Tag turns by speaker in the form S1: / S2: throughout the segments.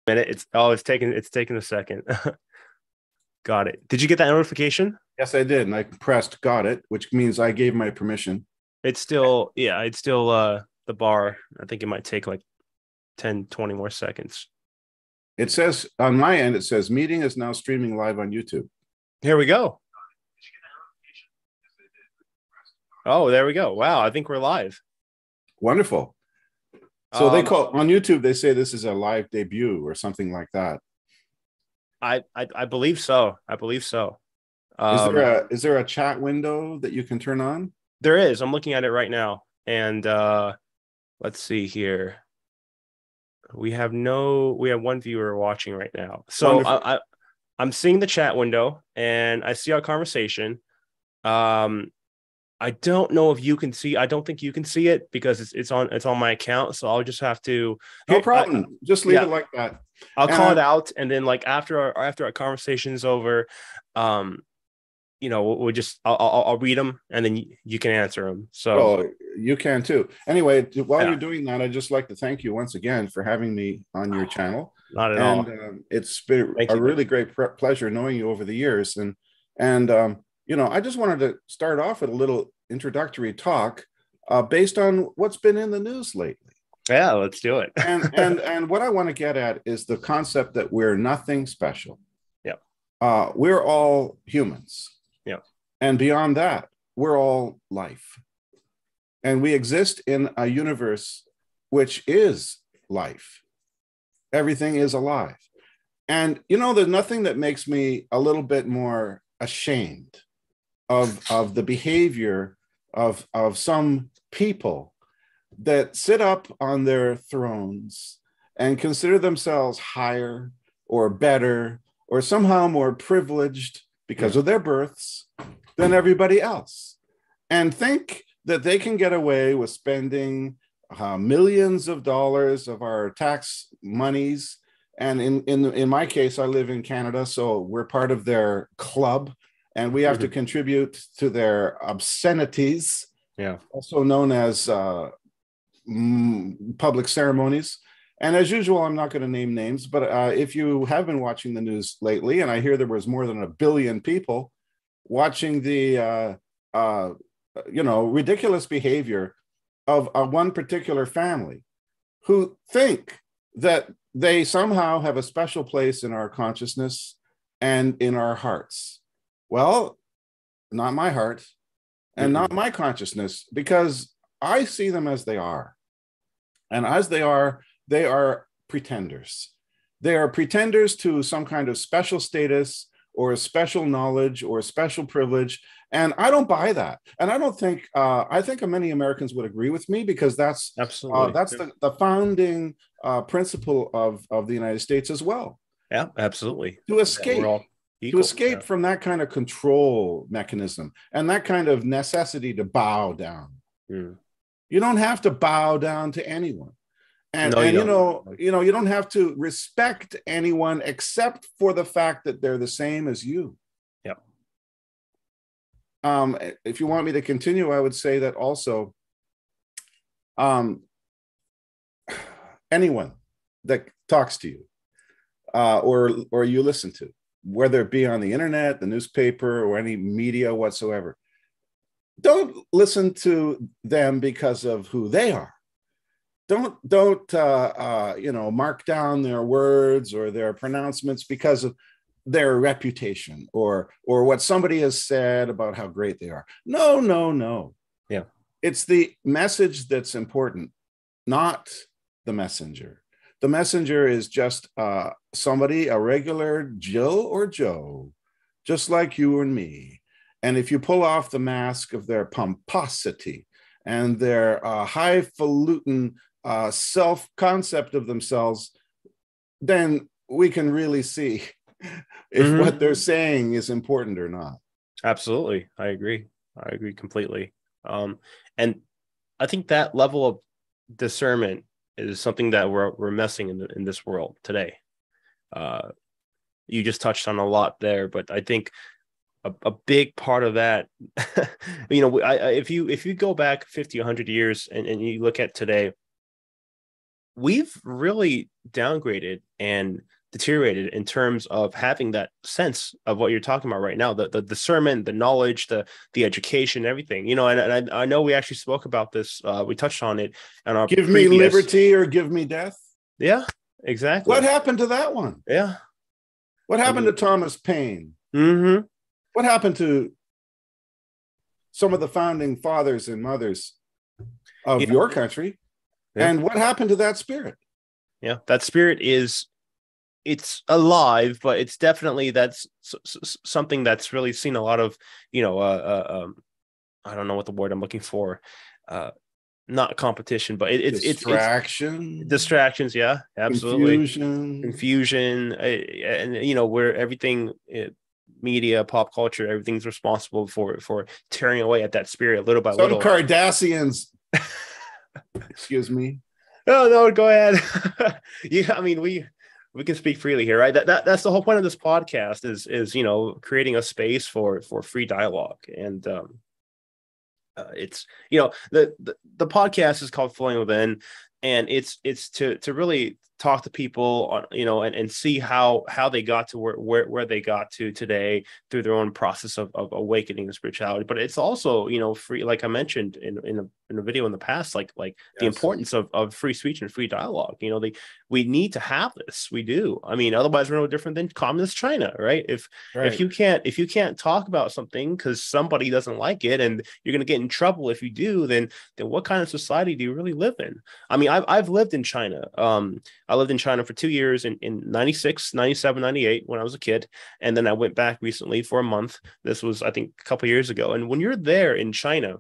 S1: Minute. It's taking a second. Got it. Did you get that notification?
S2: Yes, I did. And I pressed got it, which means I gave my permission.
S1: It's still the bar. I think it might take like 10, 20 more seconds.
S2: It says on my end, it says meeting is now streaming live on YouTube.
S1: Here we go. Oh, there we go. Wow, I think we're live.
S2: Wonderful. So they call on YouTube, they say this is a live debut or something like that.
S1: I believe so. I believe so.
S2: Is there a chat window that you can turn on?
S1: There is. I'm looking at it right now. And let's see here. We have one viewer watching right now. So I'm seeing the chat window and I see our conversation. I don't know if you can see. I don't think you can see it because it's on my account. So I'll just have to.
S2: No problem. Just leave it like that.
S1: I'll call it out, and then like after our conversation's over, we'll just I'll read them, and then you can answer them. So
S2: you can too. Anyway, while you're doing that, I'd just like to thank you once again for having me on your channel.
S1: Not at all.
S2: It's been a really great pleasure knowing you over the years, and I just wanted to start off with a little introductory talk based on what's been in the news lately.
S1: Yeah, let's do it.
S2: and what I want to get at is the concept that we're nothing special.
S1: Yeah.
S2: We're all humans.
S1: Yeah.
S2: And beyond that, we're all life. And we exist in a universe which is life. Everything is alive. And, there's nothing that makes me a little bit more ashamed of the behavior of some people that sit up on their thrones and consider themselves higher or better or somehow more privileged because of their births than everybody else, and think that they can get away with spending millions of dollars of our tax monies. And in my case, I live in Canada, so we're part of their club, and we have to contribute to their obscenities, also known as public ceremonies. And as usual, I'm not going to name names, but if you have been watching the news lately, and I hear there was more than 1 billion people watching the ridiculous behavior of one particular family who think that they somehow have a special place in our consciousness and in our hearts. Well, not my heart and not my consciousness, because I see them as they are. And as they are pretenders. They are pretenders to some kind of special status or a special knowledge or a special privilege. And I don't buy that. And I don't think, I think many Americans would agree with me, because that's
S1: absolutely
S2: that's the founding principle of the United States as well.
S1: Yeah, absolutely.
S2: To escape from that kind of control mechanism and that kind of necessity to bow down. You don't have to bow down to anyone. And you don't have to respect anyone except for the fact that they're the same as you.
S1: Yeah.
S2: If you want me to continue, I would say that also anyone that talks to you or you listen to, whether it be on the internet, the newspaper, or any media whatsoever, don't listen to them because of who they are. Don't mark down their words or their pronouncements because of their reputation or what somebody has said about how great they are. No.
S1: Yeah.
S2: It's the message that's important, not the messenger. The messenger is just somebody, a regular Jill or Joe, just like you and me. And if you pull off the mask of their pomposity and their highfalutin self-concept of themselves, then we can really see if what they're saying is important or not.
S1: Absolutely. I agree completely. And I think that level of discernment is something that we're missing in this world today. You just touched on a lot there, but I think a big part of that, if you go back 50, 100 years and you look at today, we've really downgraded and deteriorated in terms of having that sense of what you're talking about right now, the discernment, the knowledge, the education, everything, you know. And I know we actually spoke about this. We touched on it on our
S2: Give me liberty or give me death.
S1: Yeah, exactly.
S2: What happened to that one?
S1: Yeah.
S2: What happened to Thomas Paine?
S1: Mm-hmm.
S2: What happened to some of the founding fathers and mothers of your country? Yeah. And what happened to that spirit?
S1: Yeah, that spirit it's alive, but it's definitely something that's really seen a lot of, you know, I don't know what the word I'm looking for, not competition, but it's distractions. Yeah, absolutely. Confusion, and you know, where everything, media, pop culture, everything's responsible for tearing away at that spirit little by little.
S2: Some Cardassians. Excuse me.
S1: No, go ahead. Yeah, I mean, we can speak freely here, right? That's the whole point of this podcast is you know, creating a space for free dialogue. And it's, you know, the podcast is called Flowing Within, and it's to really talk to people on, you know, and see how they got to where they got to today through their own process of awakening the spirituality. But it's also, you know, free, like I mentioned in a video in the past, like yes, the importance of free speech and free dialogue. You know, we need to have this. We do. I mean, otherwise we're no different than communist China, right? If you can't talk about something because somebody doesn't like it, and you're going to get in trouble if you do, then what kind of society do you really live in? I mean, I've lived in China. I lived in China for 2 years in 96, 97, 98 when I was a kid. And then I went back recently for a month. This was, I think, a couple of years ago. And when you're there in China,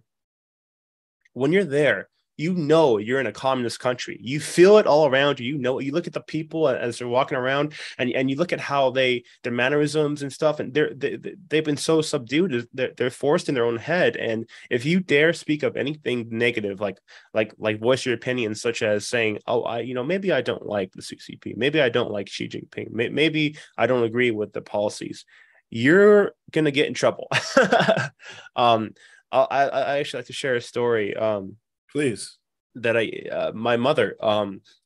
S1: you know you're in a communist country. You feel it all around you. You know, you look at the people as they're walking around, and you look at how their mannerisms and stuff, and they've been so subdued. They're forced in their own head. And if you dare speak of anything negative, like voice your opinion, such as saying, oh, maybe I don't like the CCP, maybe I don't like Xi Jinping, maybe I don't agree with the policies, you're gonna get in trouble. I actually like to share a story.
S2: Please.
S1: That my mother,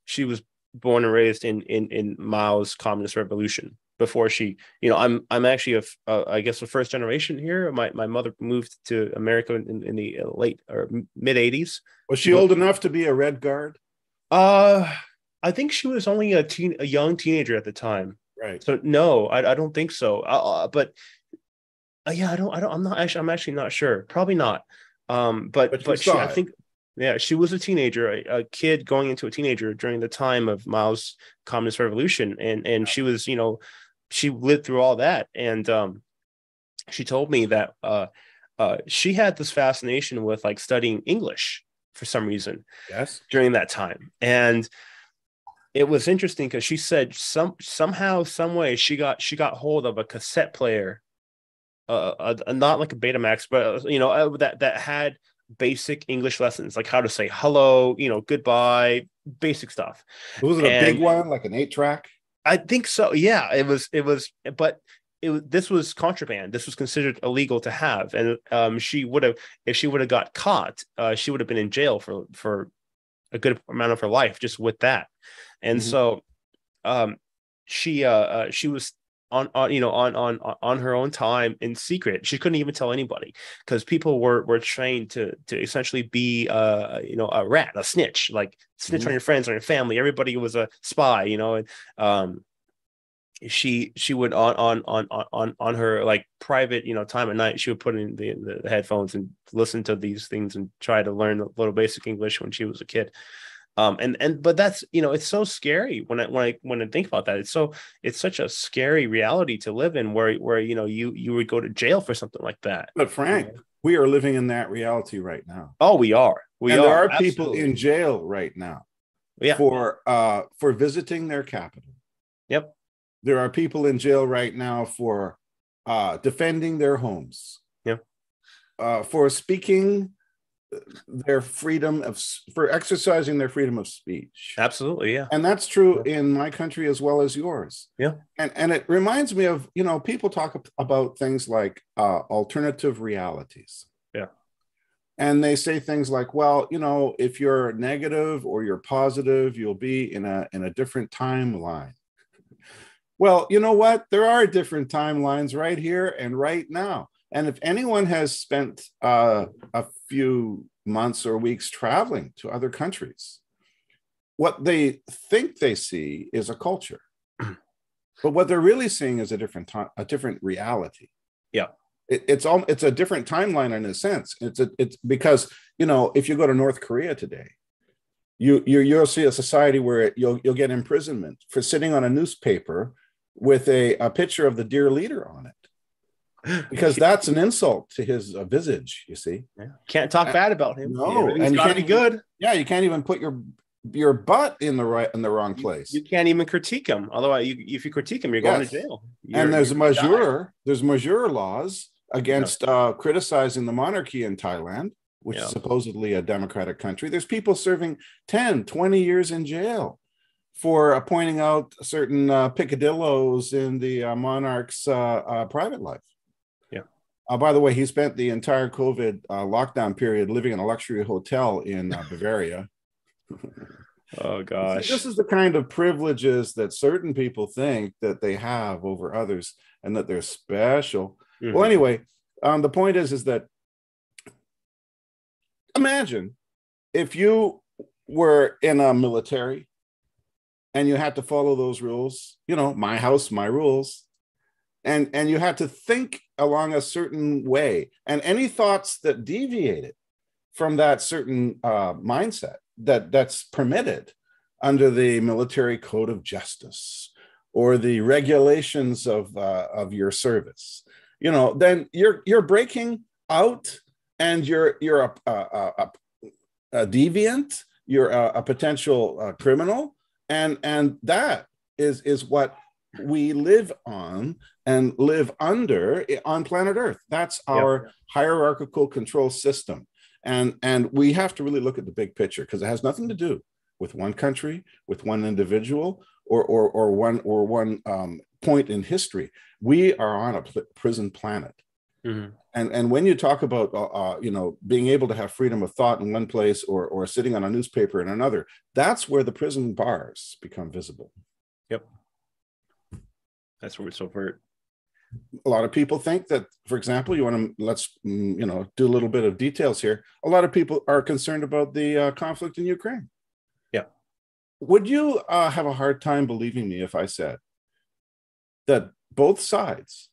S1: she was born and raised in Mao's Communist Revolution. Before she, you know, I'm actually I guess a first generation here. My mother moved to America in the late or mid 80s.
S2: Was she old enough to be a Red Guard?
S1: I think she was only a young teenager at the time.
S2: Right.
S1: So no, I don't think so. But yeah, I'm actually not sure. Probably not. But she, I think. Yeah, she was a teenager, a kid going into a teenager during the time of Mao's Communist Revolution. And she was, you know, she lived through all that. And she told me that she had this fascination with like studying English for some reason.
S2: Yes.
S1: During that time. And it was interesting because she said somehow, some way she got hold of a cassette player, not like a Betamax, but you know, that had basic English lessons, like how to say hello, you know, goodbye, basic stuff.
S2: Was it a big one, like an 8-track?
S1: I think so. Yeah, it was, but this was contraband. This was considered illegal to have. And if she would have got caught, she would have been in jail for a good amount of her life just with that. And so she was on her own time in secret. She couldn't even tell anybody because people were trained to essentially be a rat, a snitch, like snitch on your friends, on your family. Everybody was a spy, you know. And she would on her like private, you know, time at night, she would put in the headphones and listen to these things and try to learn a little basic English when she was a kid. But that's, you know, it's so scary when I think about that. It's such a scary reality to live in where you know, you would go to jail for something like that.
S2: But Frank, we are living in that reality right now.
S1: Oh, we are. There
S2: are people in jail right now.
S1: Yeah.
S2: For visiting their capital.
S1: Yep.
S2: There are people in jail right now for defending their homes.
S1: Yep.
S2: For speaking their for exercising their freedom of speech.
S1: Absolutely, yeah.
S2: And that's true in my country as well as yours.
S1: Yeah.
S2: And it reminds me of, you know, people talk about things like alternative realities.
S1: Yeah.
S2: And they say things like, well, if you're negative or you're positive, you'll be in a different timeline. Well, you know what? There are different timelines right here and right now. And if anyone has spent a few months or weeks traveling to other countries, what they think they see is a culture. But what they're really seeing is a different reality.
S1: Yeah.
S2: It's a different timeline in a sense. It's because, if you go to North Korea today, you'll see a society where you'll get imprisonment for sitting on a newspaper with a picture of the dear leader on it, because that's an insult to his visage. You see,
S1: can't talk bad about him.
S2: No,
S1: and you got to be good.
S2: Yeah, you can't even put your butt in the wrong place.
S1: You can't even critique him. Otherwise, if you critique him, you're going to jail.
S2: And there's Majeur laws against criticizing the monarchy in Thailand, which is supposedly a democratic country. There's people serving 10, 20 years in jail for pointing out certain picadillos in the monarch's private life.
S1: Yeah.
S2: By the way, he spent the entire COVID lockdown period living in a luxury hotel in Bavaria.
S1: Oh gosh.
S2: This is the kind of privileges that certain people think that they have over others and that they're special. Mm-hmm. Well, anyway, the point is that imagine if you were in a military and you had to follow those rules, my house, my rules, and you had to think along a certain way, and any thoughts that deviated from that certain mindset that's permitted under the military code of justice or the regulations of your service, then you're breaking out, and you're a deviant, you're a potential criminal, and that is what we live on and live under on planet Earth. That's our hierarchical control system. And we have to really look at the big picture, because it has nothing to do with one country, with one individual, or one point in history. We are on a prison planet. Mm-hmm. And when you talk about being able to have freedom of thought in one place or sitting on a newspaper in another, that's where the prison bars become visible.
S1: Yep. That's where it's overt.
S2: A lot of people think that, for example, let's do a little bit of details here. A lot of people are concerned about the conflict in Ukraine.
S1: Yeah.
S2: Would you have a hard time believing me if I said that both sides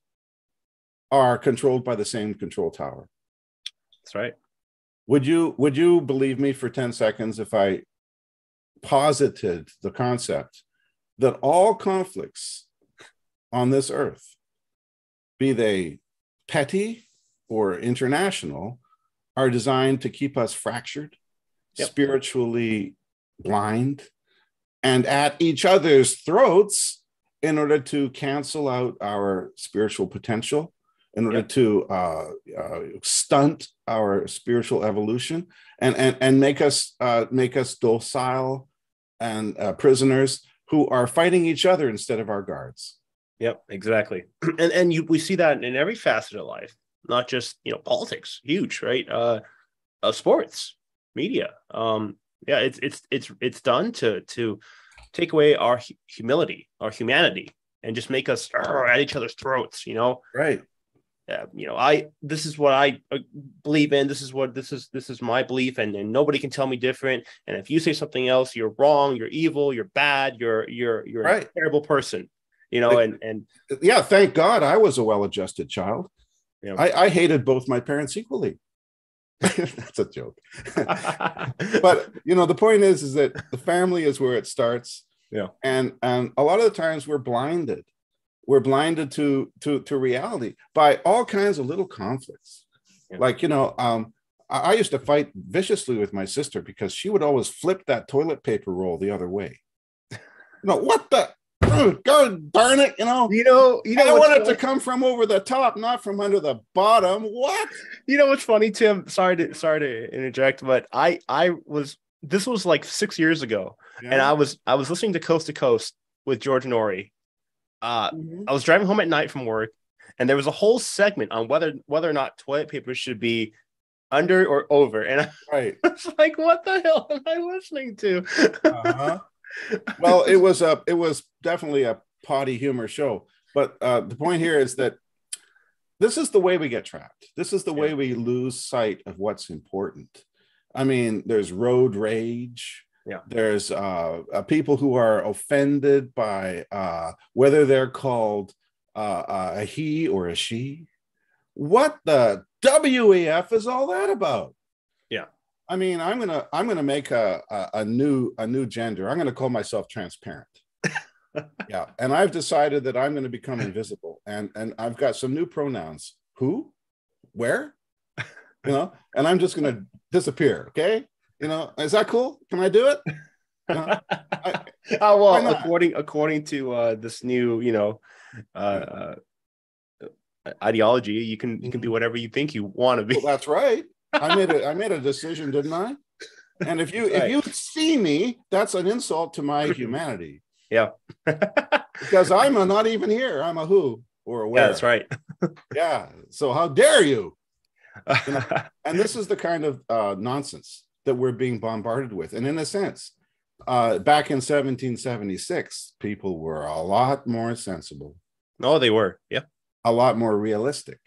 S2: are controlled by the same control tower?
S1: That's right.
S2: Would you believe me for 10 seconds if I posited the concept that all conflicts on this earth, be they petty or international, are designed to keep us fractured, spiritually blind, and at each other's throats in order to cancel out our spiritual potential, in order to stunt our spiritual evolution, and make us docile and prisoners who are fighting each other instead of our guards.
S1: Yep, exactly. We see that in every facet of life, not just politics, huge, right? Sports, media. It's done to take away our humility, our humanity, and just make us at each other's throats.
S2: Right.
S1: This is what I believe in. This is my belief, and nobody can tell me different. And if you say something else, you're wrong. You're evil. You're bad. You're right. A terrible person. And
S2: thank God I was a well-adjusted child. I hated both my parents equally. That's a joke. But the point is that the family is where it starts.
S1: Yeah.
S2: And a lot of the times we're blinded. We're blinded to reality by all kinds of little conflicts. Yeah. Like, I used to fight viciously with my sister because she would always flip that toilet paper roll the other way. What the? God darn it! I want it to come from over the top, not from under the bottom. What?
S1: What's funny, Tim? Sorry to interject, but this was like 6 years ago, and I was listening to Coast to Coast with George Norrie. I was driving home at night from work, and there was a whole segment on whether or not toilet paper should be under or over, and I
S2: Right.
S1: was like, what the hell am I listening to?
S2: Uh-huh. Well, it was definitely a potty humor show, but the point here is that this is the way we get trapped. This is the way we lose sight of what's important. I mean, there's road rage.
S1: Yeah.
S2: There's people who are offended by whether they're called a he or a she. What the WEF is all that about?
S1: Yeah.
S2: I mean, I'm gonna make a new gender. I'm gonna call myself transparent. Yeah, and I've decided that I'm going to become invisible, and I've got some new pronouns. Who, where, and I'm just going to disappear. Okay, is that cool? Can I do it?
S1: Well, according to this new ideology, you can be whatever you think you want to be.
S2: Well, that's right. I made a decision, didn't I? And if you see me, that's an insult to my humanity.
S1: Yeah.
S2: Because I'm not even here. I'm a who or a where.
S1: Yeah, that's right.
S2: Yeah. So how dare you? And this is the kind of nonsense that we're being bombarded with. And in a sense, back in 1776, people were a lot more sensible.
S1: Oh, they were. Yeah.
S2: A lot more realistic.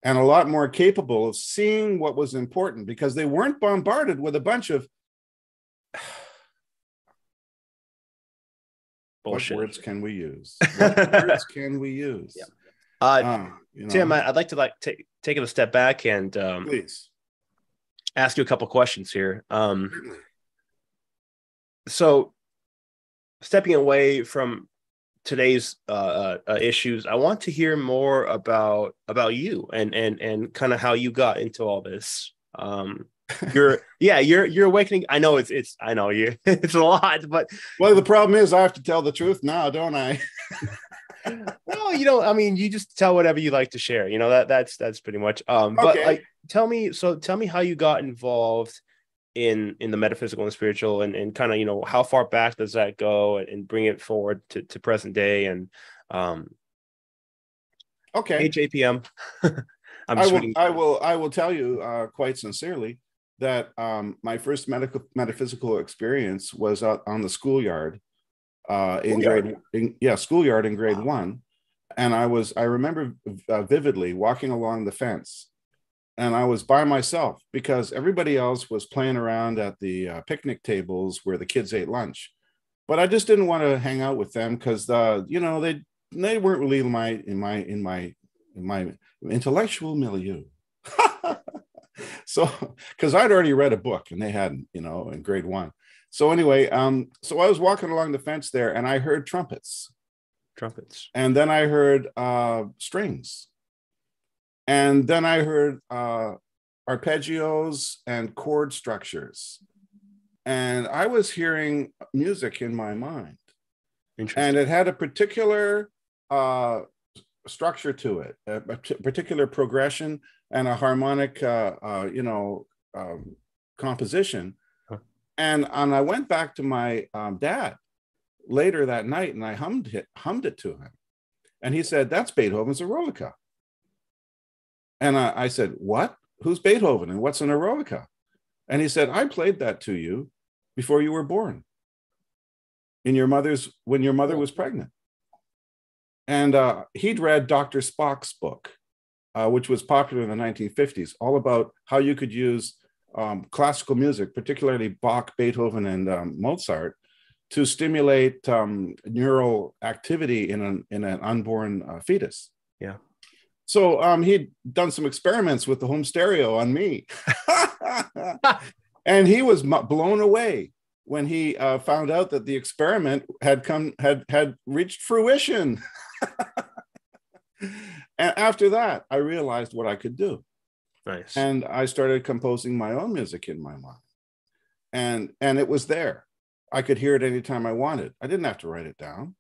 S2: And a lot more capable of seeing what was important, because they weren't bombarded with a bunch of
S1: bullshit.
S2: What words can we use? What words can we use?
S1: Yeah. Tim, I'd like to take it a step back and
S2: please
S1: ask you a couple questions here. So, stepping away from today's issues, I want to hear more about you and kind of how you got into all this. You're awakening. I know it's it's a lot, but
S2: well, the problem is I have to tell the truth now, don't I?
S1: Well, I mean, you just tell whatever you like to share. That's pretty much. But tell me how you got involved in the metaphysical and spiritual, and kind of how far back does that go, and bring it forward to present day, and HAPM.
S2: I will tell you quite sincerely that my first metaphysical experience was on the schoolyard schoolyard in grade 1. And I remember vividly walking along the fence, and I was by myself because everybody else was playing around at the picnic tables where the kids ate lunch. But I just didn't want to hang out with them because they weren't really in my intellectual milieu. So, because I'd already read a book and they hadn't, in grade 1. So anyway, so I was walking along the fence there, and I heard trumpets. And then I heard strings. And then I heard arpeggios and chord structures. And I was hearing music in my mind. And it had a particular structure to it, a particular progression and a harmonic, composition. And I went back to my dad later that night, and I hummed it to him. And he said, "That's Beethoven's Eroica." And I said, "What? Who's Beethoven and what's an Eroica?" And he said, "I played that to you before you were born, when your mother was pregnant." And he'd read Dr. Spock's book, which was popular in the 1950s, all about how you could use classical music, particularly Bach, Beethoven, and Mozart, to stimulate neural activity in an unborn fetus.
S1: Yeah.
S2: So he'd done some experiments with the home stereo on me. And he was blown away when he found out that the experiment had reached fruition. And after that, I realized what I could do.
S1: Nice.
S2: And I started composing my own music in my mind. And it was there. I could hear it anytime I wanted. I didn't have to write it down.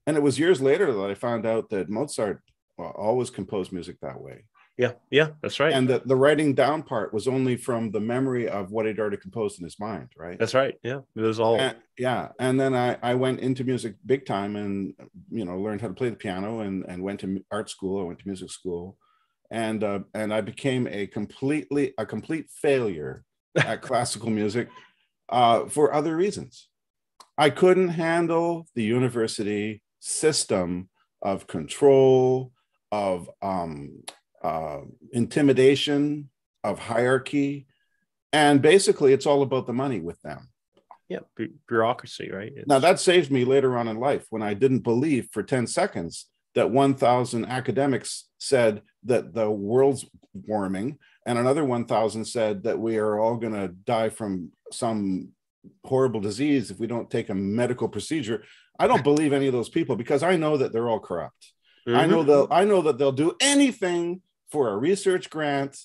S2: And it was years later that I found out that Mozart always composed music that way.
S1: Yeah, that's right.
S2: And the writing down part was only from the memory of what he'd already composed in his mind, right?
S1: That's right. Yeah, it was all.
S2: And then I went into music big time, and learned how to play the piano, and went to art school. I went to music school, and I became a complete failure at classical music for other reasons. I couldn't handle the university system of control, of intimidation, of hierarchy, and basically it's all about the money with them.
S1: Yeah, bureaucracy, right?
S2: Now that saved me later on in life when I didn't believe for 10 seconds that 1,000 academics said that the world's warming, and another 1,000 said that we are all going to die from some horrible disease if we don't take a medical procedure. I don't believe any of those people because I know that they're all corrupt. I know that they'll do anything for a research grant.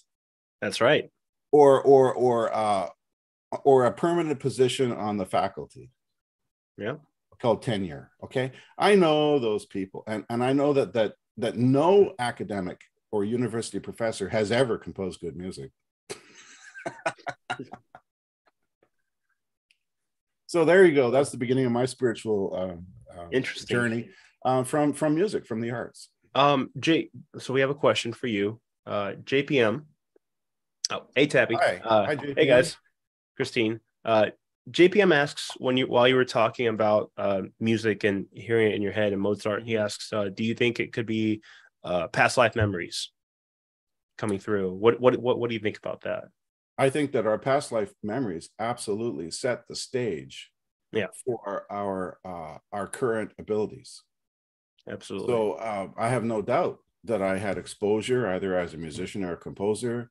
S1: That's right.
S2: Or a permanent position on the faculty.
S1: Yeah.
S2: Called tenure. Okay. I know those people. And I know that no academic or university professor has ever composed good music. So there you go. That's the beginning of my spiritual
S1: interesting
S2: journey from music, from the arts.
S1: Jay, so we have a question for you. JPM. Oh, hey Tabby.
S2: Hi, JPM.
S1: Hey guys. Christine. JPM asks while you were talking about music and hearing it in your head and Mozart, he asks, do you think it could be past life memories coming through? What do you think about that?
S2: I think that our past life memories absolutely set the stage for our current abilities.
S1: Absolutely.
S2: So I have no doubt that I had exposure either as a musician or a composer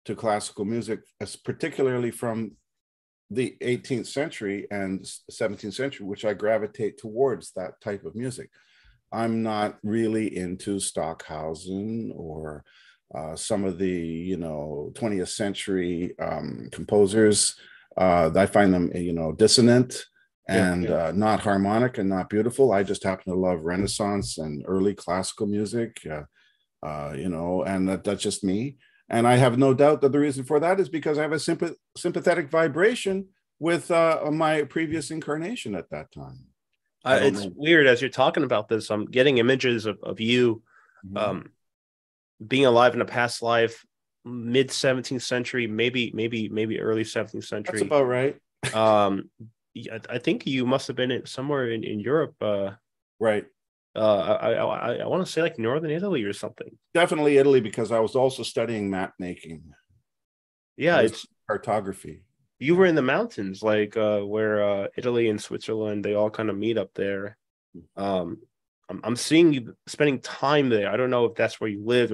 S2: to classical music, particularly from the 18th century and 17th century, which I gravitate towards that type of music. I'm not really into Stockhausen or some of the 20th century composers. I find them dissonant and not harmonic and not beautiful. I just happen to love Renaissance and early classical music, and that's just me. And I have no doubt that the reason for that is because I have a sympathetic vibration with my previous incarnation at that time.
S1: It's weird as you're talking about this. I'm getting images of you being alive in a past life, mid 17th century, maybe early 17th century.
S2: That's about right.
S1: I think you must have been somewhere in Europe.
S2: Right.
S1: I want to say like northern Italy or something.
S2: Definitely Italy, because I was also studying map making.
S1: Yeah, it's
S2: cartography.
S1: You were in the mountains, like where Italy and Switzerland, they all kind of meet up there. I'm seeing you spending time there. I don't know if that's where you lived,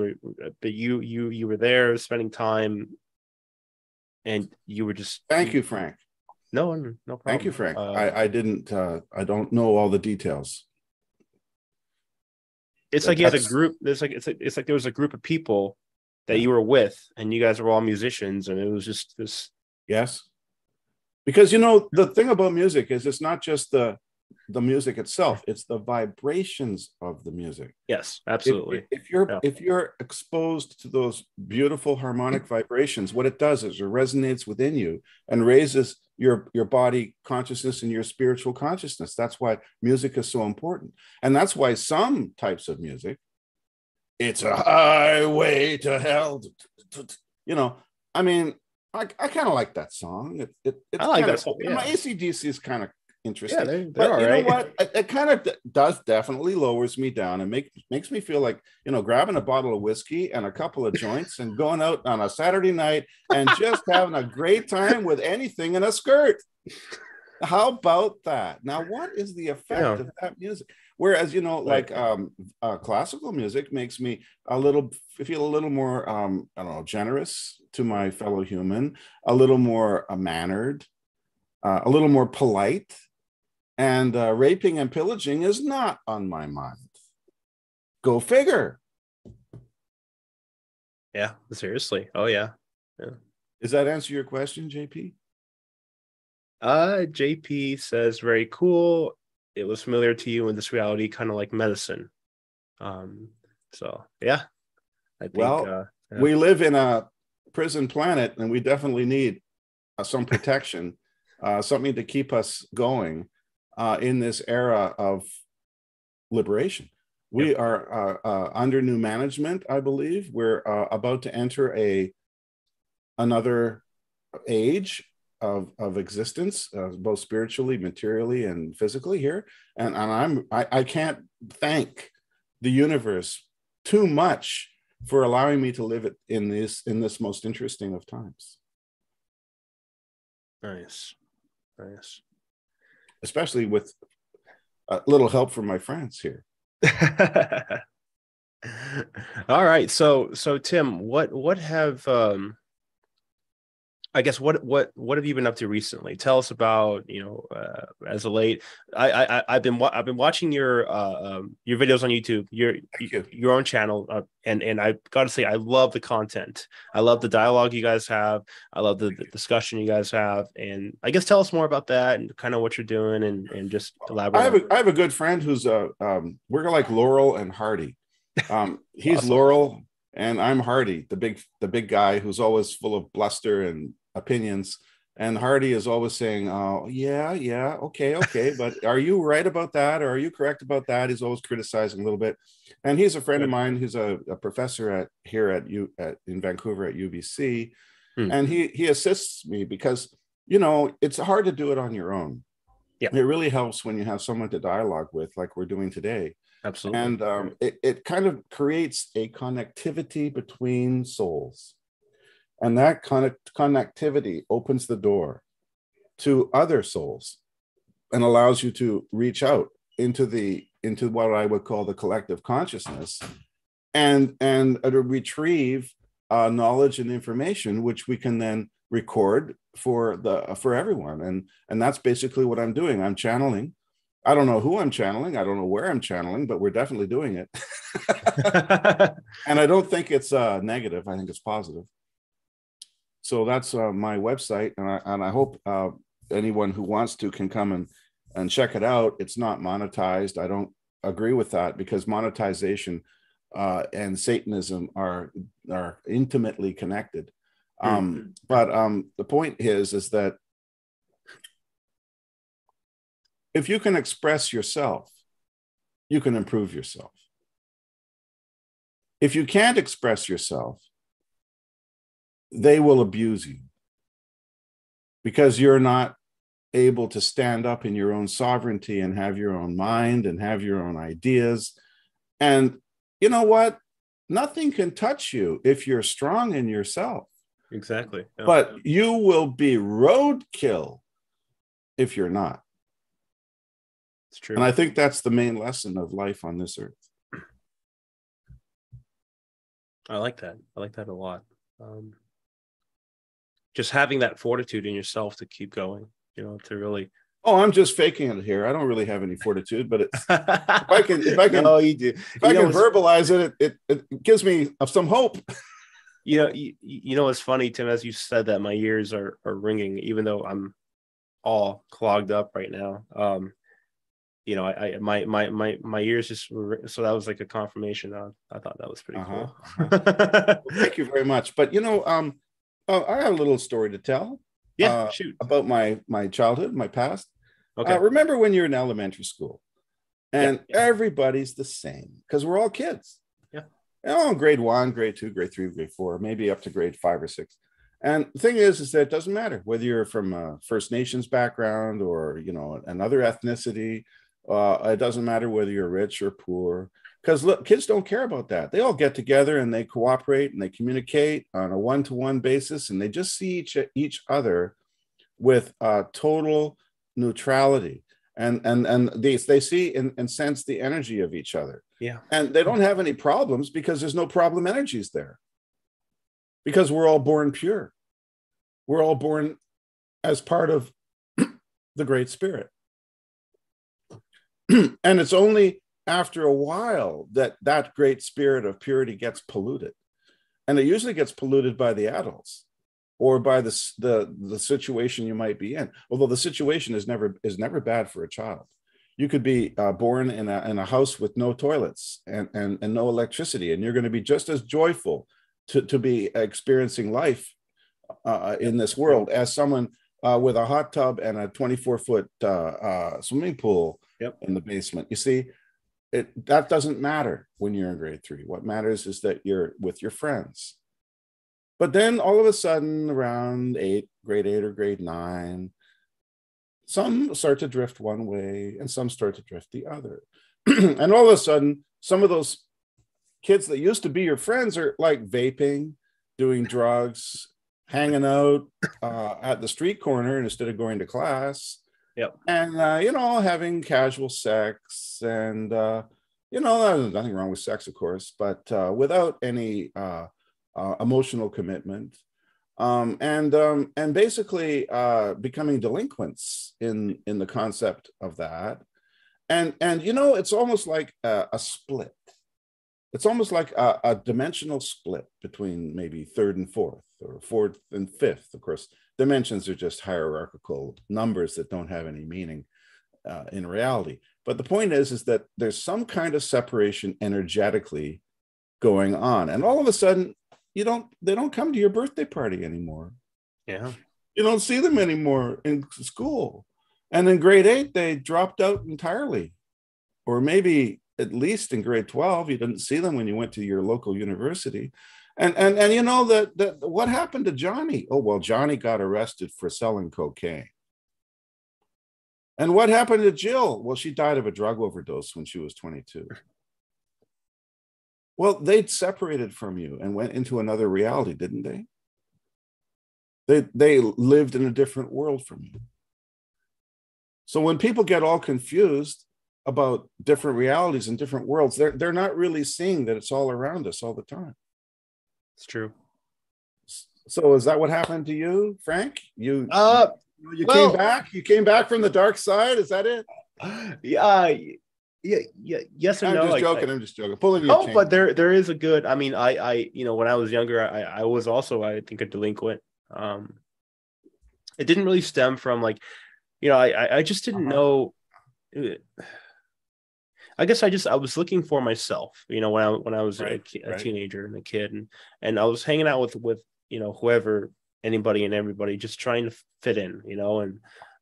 S1: but you were there spending time, and you were just.
S2: Thank you, Frank.
S1: No problem.
S2: Thank you, Frank. I didn't. I don't know all the details.
S1: It's like you had a group. It's like there was a group of people that you were with, and you guys were all musicians, and it was just this.
S2: Yes, because the thing about music is it's not just the music itself; it's the vibrations of the music.
S1: Yes, absolutely.
S2: If you're exposed to those beautiful harmonic vibrations, what it does is it resonates within you and raises your body consciousness and your spiritual consciousness. That's why music is so important, and that's why some types of music, it's a highway to hell. I mean, I kind of like that song.
S1: I like that song.
S2: My AC/DC is kind of interesting.
S1: Yeah,
S2: but
S1: all
S2: you
S1: right.
S2: know what? It kind of definitely lowers me down and makes me feel like, grabbing a bottle of whiskey and a couple of joints and going out on a Saturday night and just having a great time with anything in a skirt. How about that? Now, what is the effect of that music? Whereas, classical music makes me feel a little more, generous to my fellow human, a little more mannered, a little more polite. And raping and pillaging is not on my mind. Go figure.
S1: Yeah, seriously. Oh, yeah.
S2: Does that answer your question, JP?
S1: JP says, very cool. It was familiar to you in this reality, kind of like medicine. So, yeah. I think,
S2: we live in a prison planet, and we definitely need some protection, something to keep us going. In this era of liberation. We are under new management, I believe. We're about to enter another age of existence, both spiritually, materially, and physically here. And I can't thank the universe too much for allowing me to live it in this most interesting of times.
S1: Nice.
S2: Especially with a little help from my friends here.
S1: All right. So Tim, what have I guess what have you been up to recently? Tell us about, as of late. I've been watching your videos on YouTube, your own channel, and I got to say I love the content. I love the dialogue you guys have. I love the discussion you guys have, and I guess tell us more about that and kind of what you're doing and just elaborate.
S2: I have a good friend who's we're like Laurel and Hardy. He's
S1: Awesome.
S2: Laurel and I'm Hardy, the big guy who's always full of bluster and opinions. And Hardy is always saying, "Oh, yeah, okay, but are you right about that, or are you correct about that?" He's always criticizing a little bit. And he's a friend of mine who's a professor in Vancouver at UBC, and he assists me because it's hard to do it on your own.
S1: Yeah,
S2: it really helps when you have someone to dialogue with, like we're doing today.
S1: Absolutely.
S2: And it kind of creates a connectivity between souls. And that connectivity opens the door to other souls and allows you to reach out into what I would call the collective consciousness and to retrieve knowledge and information, which we can then record for everyone. And that's basically what I'm doing. I'm channeling. I don't know who I'm channeling. I don't know where I'm channeling, but we're definitely doing it. And I don't think it's negative. I think it's positive. So that's my website. And I hope anyone who wants to can come and check it out. It's not monetized. I don't agree with that because monetization and Satanism are intimately connected. But the point is that if you can express yourself, you can improve yourself. If you can't express yourself, they will abuse you because you're not able to stand up in your own sovereignty and have your own mind and have your own ideas. And you know what? Nothing can touch you if you're strong in yourself.
S1: Exactly.
S2: Yeah. But you will be roadkill if you're not.
S1: It's true.
S2: And I think that's the main lesson of life on this earth.
S1: I like that. I like that a lot. Just having that fortitude in yourself to keep going, to really.
S2: Oh, I'm just faking it here. I don't really have any fortitude, but it's if I can
S1: no, you do.
S2: If I can verbalize it gives me some hope.
S1: It's funny, Tim, as you said that, my ears are ringing, even though I'm all clogged up right now. My ears just so that was like a confirmation. I thought that was pretty cool.
S2: Well, thank you very much. But I have a little story to tell.
S1: Yeah, shoot.
S2: About my childhood, my past.
S1: Okay.
S2: Remember when you're in elementary school, and everybody's the same because we're all kids. Yeah. Grade 1, grade 2, grade 3, grade 4, maybe up to grade 5 or 6. And the thing is that it doesn't matter whether you're from a First Nations background or another ethnicity. It doesn't matter whether you're rich or poor, because look, kids don't care about that. They all get together and they cooperate and they communicate on a one-to-one basis, and they just see each other with total neutrality, and they see and sense the energy of each other.
S1: Yeah,
S2: and they don't have any problems because there's no problem energies there, because we're all born pure. We're all born as part of the Great Spirit. And it's only after a while that Great Spirit of purity gets polluted. And it usually gets polluted by the adults or by the situation you might be in. Although the situation is never bad for a child. You could be born in a house with no toilets and no electricity, and you're going to be just as joyful to be experiencing life in this world as someone with a hot tub and a 24-foot swimming pool in the basement. You see, that doesn't matter when you're in grade 3. What matters is that you're with your friends. But then all of a sudden, around grade 8 or grade 9, some start to drift one way and some start to drift the other. And all of a sudden, some of those kids that used to be your friends are like vaping, doing drugs, hanging out at the street corner instead of going to class.
S1: Yep.
S2: And, having casual sex. And, there's nothing wrong with sex, of course, but without any emotional commitment. And basically becoming delinquents in the concept of that. And it's almost like a split. It's almost like a dimensional split between maybe 3rd and 4th, or 4th and 5th. Of course, dimensions are just hierarchical numbers that don't have any meaning in reality. But the point is that there's some kind of separation energetically going on. And all of a sudden, they don't come to your birthday party anymore.
S1: Yeah.
S2: You don't see them anymore in school. And in grade 8, they dropped out entirely. Or maybe at least in grade 12, you didn't see them when you went to your local university. And that what happened to Johnny? Oh, well, Johnny got arrested for selling cocaine. And what happened to Jill? Well, she died of a drug overdose when she was 22. Well, they'd separated from you and went into another reality, didn't they? They lived in a different world from you. So when people get all confused about different realities and different worlds, they're not really seeing that it's all around us all the time.
S1: It's true.
S2: So is that what happened to you, Frank? You came back? You came back from the dark side? Is that it?
S1: Yeah. Yes and no.
S2: I'm just joking. Pulling you.
S1: Oh, but there is a good. I mean, I when I was younger, I was also, I think, a delinquent. It didn't really stem from I just didn't know. I guess I was looking for myself. When I was a teenager and a kid, and I was hanging out with whoever, anybody and everybody, just trying to fit in. And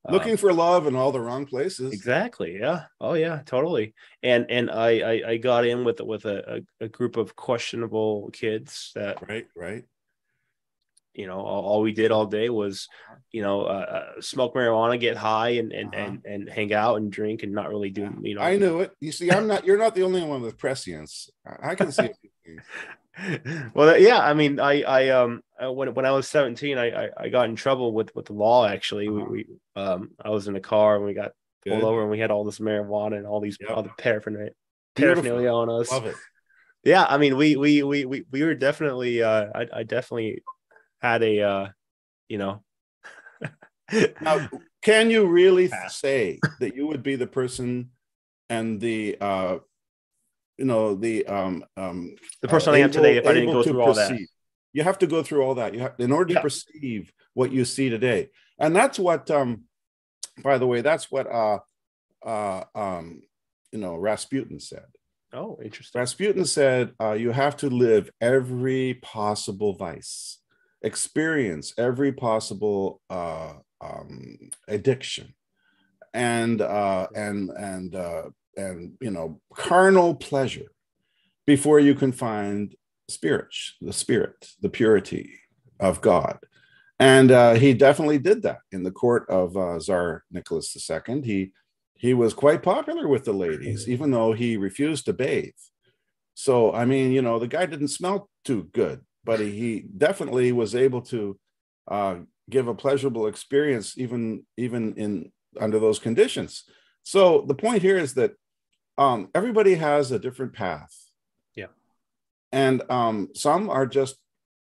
S2: looking for love in all the wrong places.
S1: Exactly. Yeah. Oh yeah, totally. And I got in with a group of questionable kids that
S2: right.
S1: All we did all day was smoke marijuana, get high, and hang out and drink, and not really do
S2: I knew it. You see, you're not the only one with prescience. I can see it.
S1: Well, yeah, I mean, when I was 17, I got in trouble with the law. Actually, I was in a car and we got pulled over, and we had all this marijuana and all the paraphernalia on us.
S2: Love it.
S1: Yeah, I mean, we were definitely. I definitely had a
S2: Now, can you really say that you would be the person and the
S1: person I am today if I didn't go through all that?
S2: You have to go through all that. You have, in order to perceive what you see today. And that's what by the way, that's what Rasputin said.
S1: Oh, interesting.
S2: Rasputin said you have to live every possible vice, experience every possible addiction, and carnal pleasure before you can find the purity of God. And he definitely did that in the court of Tsar Nicholas II. He was quite popular with the ladies, even though he refused to bathe. So, I mean, the guy didn't smell too good, but he definitely was able to give a pleasurable experience, even in under those conditions. So the point here is that everybody has a different path.
S1: Yeah.
S2: And some are just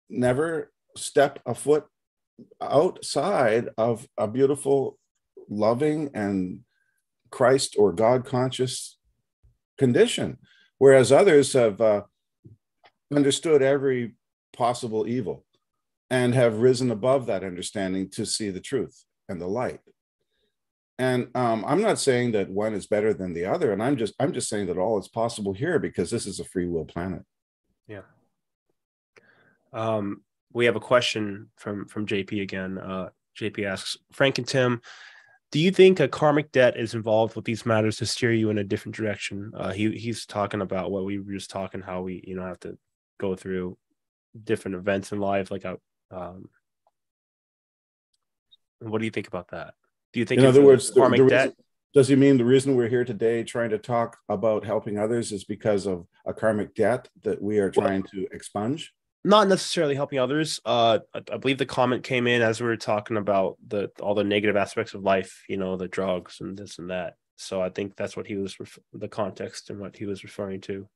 S2: never step a foot outside of a beautiful, loving, and Christ or God conscious condition, whereas others have understood every possible evil and have risen above that understanding to see the truth and the light. And I'm not saying that one is better than the other, and I'm just saying that all is possible here because this is a free will planet.
S1: Yeah. We have a question from JP again. JP asks, Frank and Tim, Do you think a karmic debt is involved with these matters to steer you in a different direction? He's talking about what we were just talking, how we, have to go through different events in life. Like, what do you think about that? Do you think,
S2: in other words,
S1: karmic debt?
S2: Does he mean the reason we're here today trying to talk about helping others is because of a karmic debt that we are trying to expunge?
S1: Not necessarily helping others. I believe the comment came in as we were talking about all the negative aspects of life, the drugs and this and that. So I think that's what he was, the context and what he was referring to.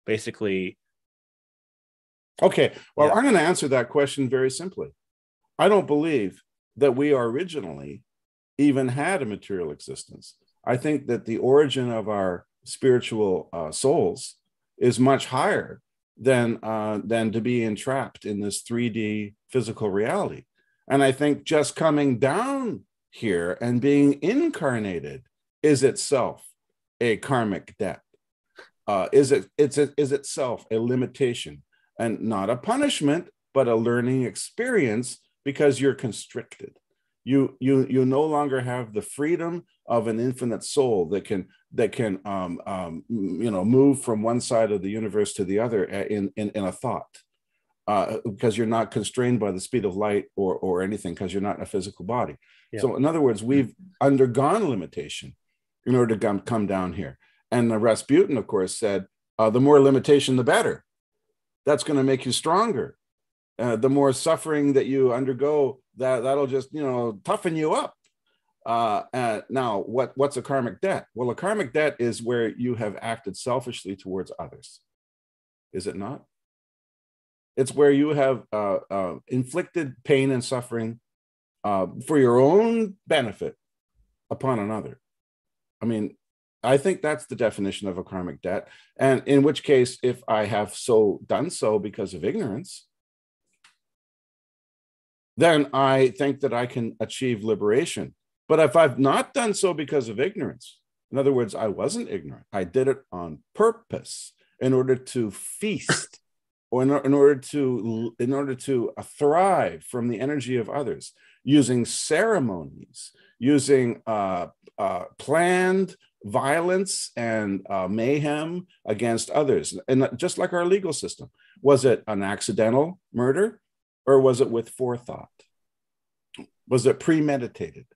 S1: Basically.
S2: Okay. Well, yeah. I'm going to answer that question very simply. I don't believe that we originally even had a material existence. I think that the origin of our spiritual souls is much higher than to be entrapped in this 3D physical reality. And I think just coming down here and being incarnated is itself a karmic debt. Is itself a limitation, and not a punishment, but a learning experience, because you're constricted. You no longer have the freedom of an infinite soul that can move from one side of the universe to the other in a thought, because you're not constrained by the speed of light or anything, because you're not in a physical body. Yeah. So in other words, we've undergone limitation in order to come down here. And Rasputin, of course, said, the more limitation, the better. That's going to make you stronger. The more suffering that you undergo, that'll just, toughen you up. Now, what's a karmic debt? Well, a karmic debt is where you have acted selfishly towards others. Is it not? It's where you have inflicted pain and suffering for your own benefit upon another. I mean, I think that's the definition of a karmic debt. And in which case, if I have done so because of ignorance, then I think that I can achieve liberation. But if I've not done so because of ignorance, in other words, I wasn't ignorant, I did it on purpose in order to feast, or in order to thrive from the energy of others, using ceremonies, using planned violence and mayhem against others. And just like our legal system, was it an accidental murder? Or was it with forethought? Was it premeditated?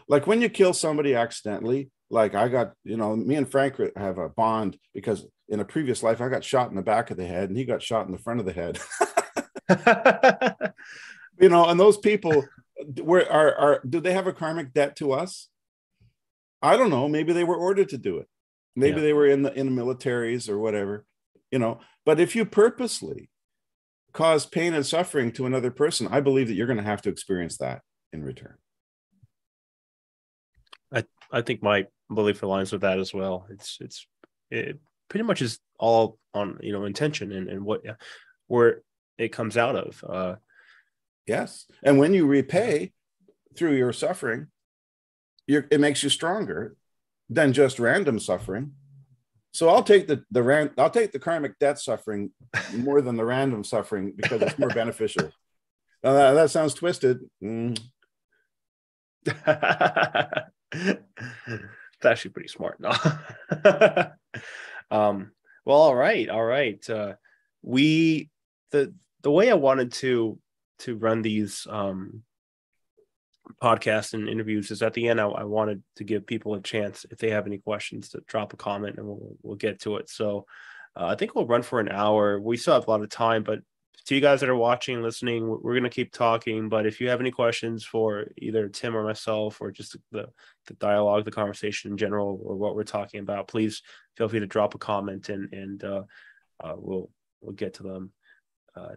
S2: Like when you kill somebody accidentally, like I got, me and Frank have a bond because in a previous life, I got shot in the back of the head and he got shot in the front of the head. And those people, do they have a karmic debt to us? I don't know. Maybe they were ordered to do it. Maybe they were in the militaries or whatever, but if you purposely cause pain and suffering to another person, I believe that you're going to have to experience that in return.
S1: I think my belief aligns with that as well. It pretty much is all on intention and where it comes out of.
S2: Yes, and when you repay through your suffering, it makes you stronger than just random suffering. So I'll take the karmic debt suffering more than the random suffering because it's more beneficial. That sounds twisted.
S1: It's actually pretty smart. No. Well, all right. The way I wanted to run these podcasts and interviews is at the end I wanted to give people a chance, if they have any questions, to drop a comment and we'll get to it. So I think we'll run for an hour. We still have a lot of time, but to you guys that are watching and listening, we're going to keep talking. But if you have any questions for either Tim or myself, or just the dialogue, the conversation in general, or what we're talking about, please feel free to drop a comment and we'll get to them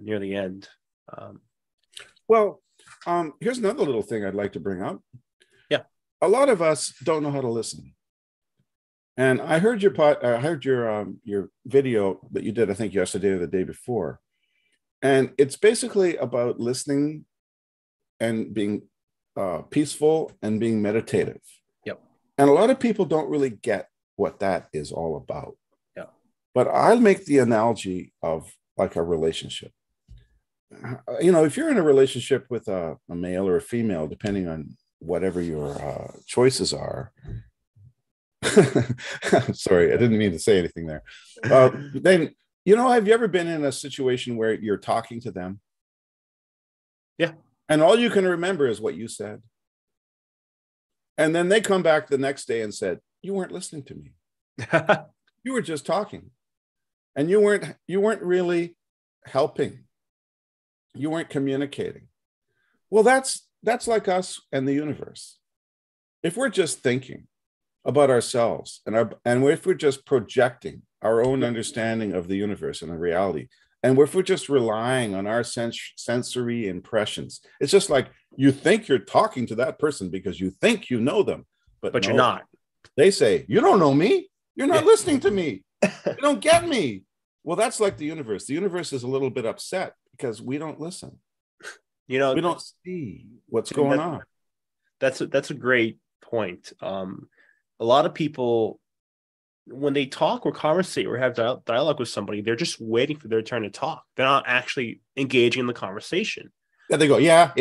S1: near the end.
S2: Here's another little thing I'd like to bring up.
S1: Yeah.
S2: A lot of us don't know how to listen. And I heard your video that you did, I think yesterday or the day before. And it's basically about listening and being peaceful and being meditative.
S1: Yep.
S2: And a lot of people don't really get what that is all about.
S1: Yeah.
S2: But I'll make the analogy of like a relationship. If you're in a relationship with a male or a female, depending on whatever your choices are. Sorry, I didn't mean to say anything there. Then, have you ever been in a situation where you're talking to them?
S1: Yeah.
S2: And all you can remember is what you said. And then they come back the next day and said, you weren't listening to me. You were just talking. And you weren't really helping. You weren't communicating. Well, that's like us and the universe. If we're just thinking about ourselves and if we're just projecting our own understanding of the universe and the reality, and if we're just relying on our sensory impressions, it's just like you think you're talking to that person because you think you know them, but no,
S1: you're not.
S2: They say, you don't know me. You're not listening to me. You don't get me. Well, that's like the universe. The universe is a little bit upset because we don't listen. We don't see what's going on.
S1: That's a great point. A lot of people, when they talk or conversate or have dialogue with somebody, they're just waiting for their turn to talk. They're not actually engaging in the conversation.
S2: Yeah, they go, yeah,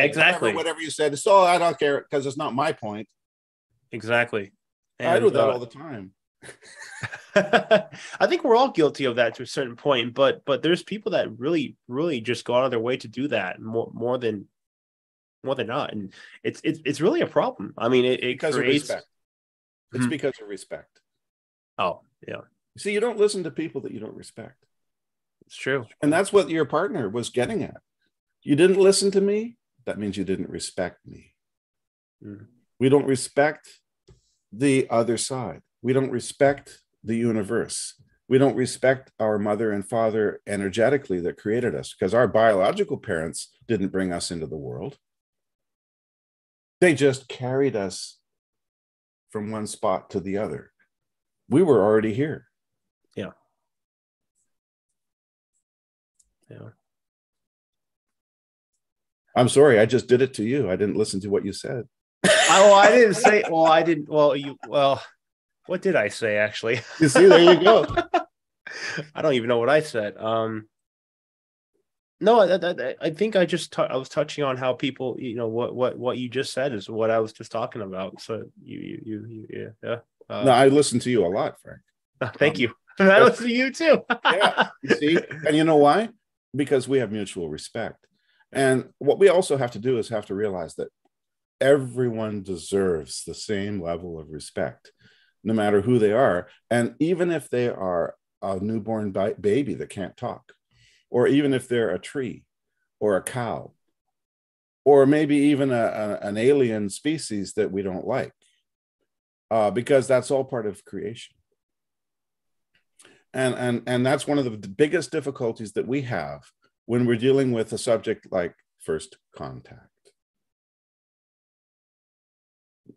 S1: exactly.
S2: Whatever you said. So I don't care because it's not my point.
S1: Exactly.
S2: And I do that all the time.
S1: I think we're all guilty of that to a certain point, but there's people that really, really just go out of their way to do that more than not, and it's really a problem. I mean, it
S2: because
S1: creates...
S2: of respect. It's because of respect.
S1: Oh, yeah.
S2: See, you don't listen to people that you don't respect.
S1: It's true.
S2: And that's what your partner was getting at. You didn't listen to me. That means you didn't respect me. We don't respect the other side. We don't respect the universe. We don't respect our mother and father energetically that created us, because our biological parents didn't bring us into the world. They just carried us from one spot to the other. We were already here.
S1: Yeah. Yeah.
S2: I'm sorry, I just did it to you. I didn't listen to what you said.
S1: I didn't say. Well, I didn't. Well, what did I say actually?
S2: You see, there you go.
S1: I don't even know what I said. No, I think I just I was touching on how people, what you just said is what I was just talking about. So yeah.
S2: No, I listen to you a lot, Frank.
S1: Thank you. I listen to you too.
S2: Yeah, you see, and you know why? Because we have mutual respect. And what we also have to do is have to realize that everyone deserves the same level of respect, no matter who they are. And even if they are a newborn baby that can't talk, or even if they're a tree or a cow, or maybe even an alien species that we don't like, because that's all part of creation. And that's one of the biggest difficulties that we have when we're dealing with a subject like first contact.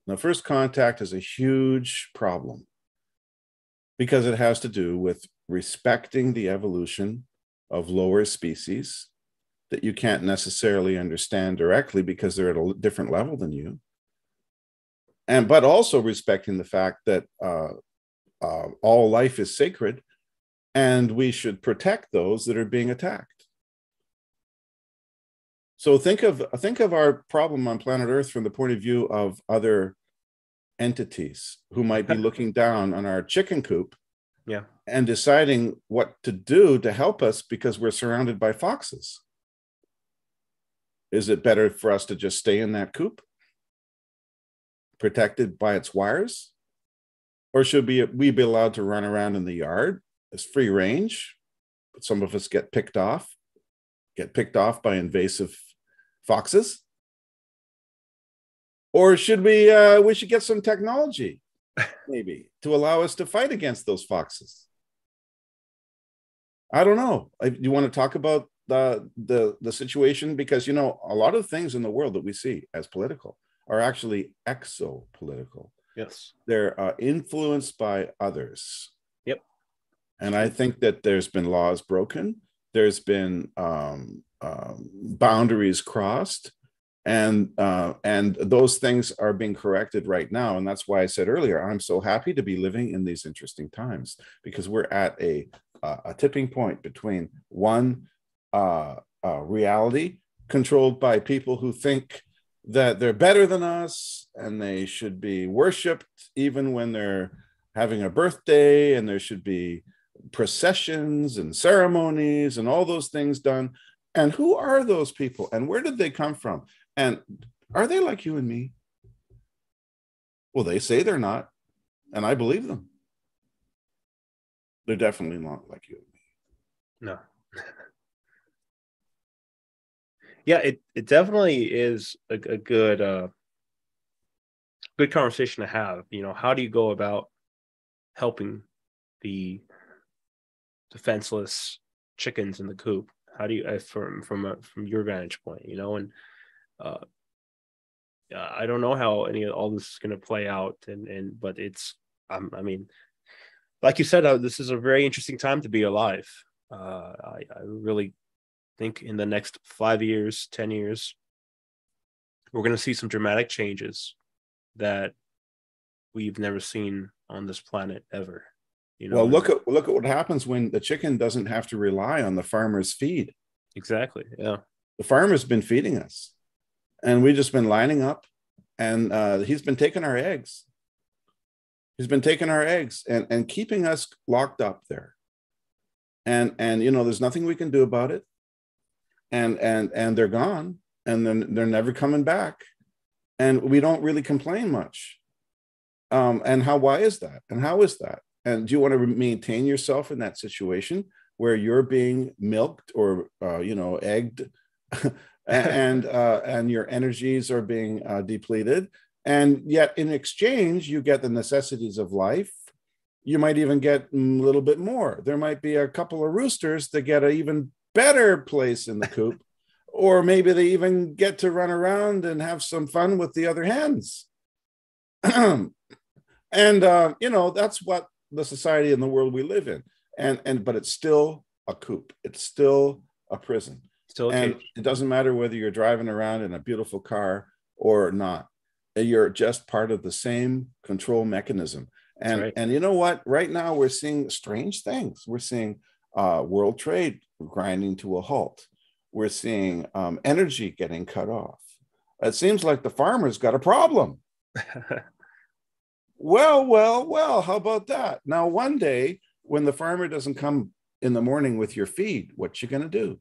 S2: Now, first contact is a huge problem because it has to do with respecting the evolution of lower species that you can't necessarily understand directly because they're at a different level than you. But also respecting the fact that all life is sacred and we should protect those that are being attacked. So think of our problem on planet Earth from the point of view of other entities who might be looking down on our chicken coop, and deciding what to do to help us because we're surrounded by foxes. Is it better for us to just stay in that coop, protected by its wires? Or should we be allowed to run around in the yard as free range? But some of us get picked off by invasive foxes. Or should we should get some technology maybe to allow us to fight against those foxes? I don't know. You want to talk about the situation? Because, a lot of things in the world that we see as political are actually exopolitical.
S1: Yes.
S2: They're influenced by others.
S1: Yep.
S2: And I think that there's been laws broken. There's been boundaries crossed. And those things are being corrected right now. And that's why I said earlier, I'm so happy to be living in these interesting times, because we're at a tipping point between one reality controlled by people who think that they're better than us and they should be worshiped even when they're having a birthday, and there should be processions and ceremonies and all those things done. And who are those people and where did they come from? And are they like you and me? Well, they say they're not, and I believe them. They're definitely not like you and me.
S1: No. Yeah, it definitely is a good good conversation to have. You know, how do you go about helping the defenseless chickens in the coop? How do you, from your vantage point, you know? And I don't know how all this is going to play out, but it's I mean, like you said, this is a very interesting time to be alive. I really think in the next 5 years, 10 years, we're going to see some dramatic changes that we've never seen on this planet ever. You know,
S2: well, look at what happens when the chicken doesn't have to rely on the farmer's feed.
S1: Exactly. Yeah.
S2: The farmer's been feeding us, and we've just been lining up, and he's been taking our eggs. He's been taking our eggs and keeping us locked up there. And you know, there's nothing we can do about it. And they're gone, and then they're never coming back, and we don't really complain much. And why is that? And how is that? And do you want to maintain yourself in that situation where you're being milked or egged, and your energies are being depleted, and yet in exchange you get the necessities of life? You might even get a little bit more. There might be a couple of roosters that get an even better place in the coop, or maybe they even get to run around and have some fun with the other hens. And that's what the society and the world we live in. But it's still a coop. It's still a prison. And it doesn't matter whether you're driving around in a beautiful car or not. You're just part of the same control mechanism. And you know what? Right now we're seeing strange things. We're seeing world trade grinding to a halt. We're seeing energy getting cut off. It seems like the farmer's got a problem. Well, how about that? Now, one day when the farmer doesn't come in the morning with your feed, what you going to do?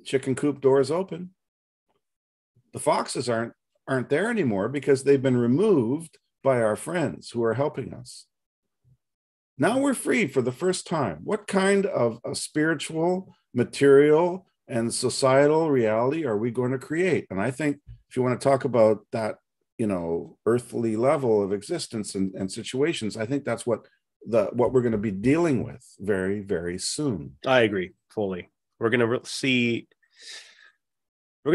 S2: Chicken coop doors open. The foxes aren't there anymore because they've been removed by our friends who are helping us. Now we're free for the first time. What kind of a spiritual, material, and societal reality are we going to create? And I think if you want to talk about that, earthly level of existence and situations, I think that's what we're going to be dealing with very, very soon.
S1: I agree fully. We're going to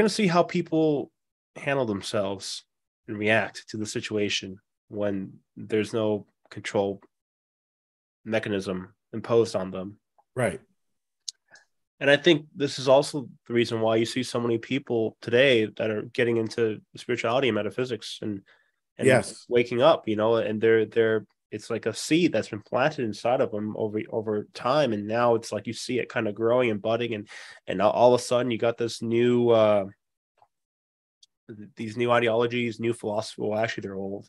S1: see how people handle themselves and react to the situation when there's no control mechanism imposed on them.
S2: Right.
S1: And I think this is also the reason why you see so many people today that are getting into spirituality and metaphysics and
S2: yes,
S1: waking up, and they're it's like a seed that's been planted inside of them over time. And now it's like you see it kind of growing and budding, and all of a sudden you got this new these new ideologies, new philosophy. Well, actually they're old,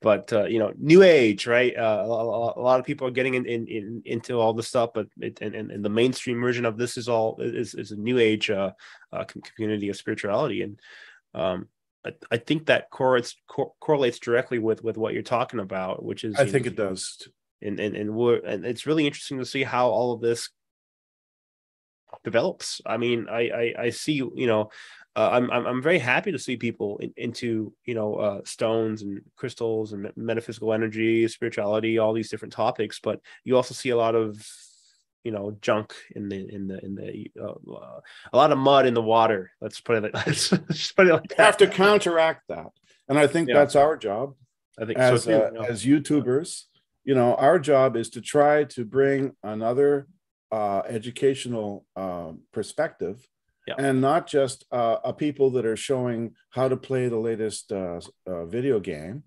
S1: but new age, right? A lot of people are getting into all this stuff, but and the mainstream version of this is a new age community of spirituality. And I think that correlates directly with what you're talking about, which is
S2: I think it does.
S1: And it's really interesting to see how all of this develops. I mean, I see, I'm very happy to see people into stones and crystals and metaphysical energy, spirituality, all these different topics. But you also see a lot of junk in the a lot of mud in the water. Let's put it like that.
S2: You have to counteract that, and I think that's our job.
S1: I think
S2: as
S1: so too,
S2: as YouTubers, our job is to try to bring another educational perspective.
S1: Yeah.
S2: And not just people that are showing how to play the latest video game,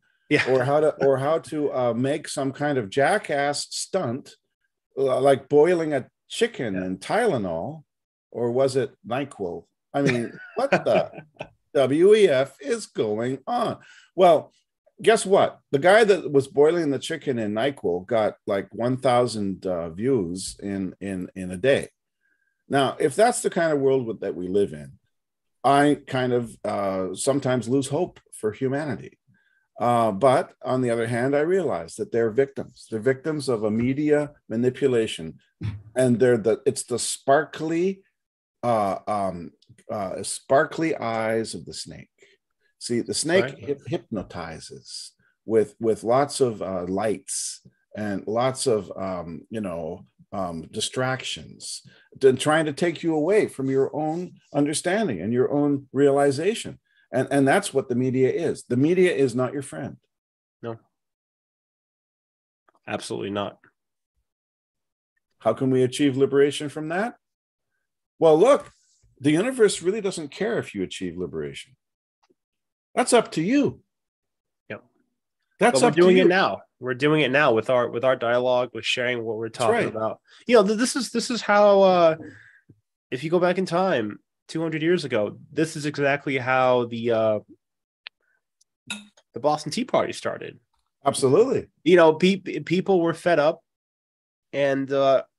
S2: or how to make some kind of jackass stunt, like boiling a chicken in Tylenol, or was it NyQuil? I mean, what the WEF is going on? Well, guess what? The guy that was boiling the chicken in NyQuil got like 1,000 views in a day. Now, if that's the kind of world that we live in, I kind of sometimes lose hope for humanity. But on the other hand, I realize that they're victims. They're victims of a media manipulation, and it's the sparkly eyes of the snake. See, the snake hypnotizes with lots of lights and lots of distractions, trying to take you away from your own understanding and your own realization. And that's what the media is. The media is not your friend.
S1: No, absolutely not.
S2: How can we achieve liberation from that? Well, look, the universe really doesn't care if you achieve liberation. That's up to you.
S1: Yep.
S2: That's
S1: but we're doing it now. We're doing it now with our dialogue, with sharing what we're talking about. This is how if you go back in time 200 years ago, this is exactly how the Boston Tea Party started.
S2: Absolutely.
S1: People were fed up, and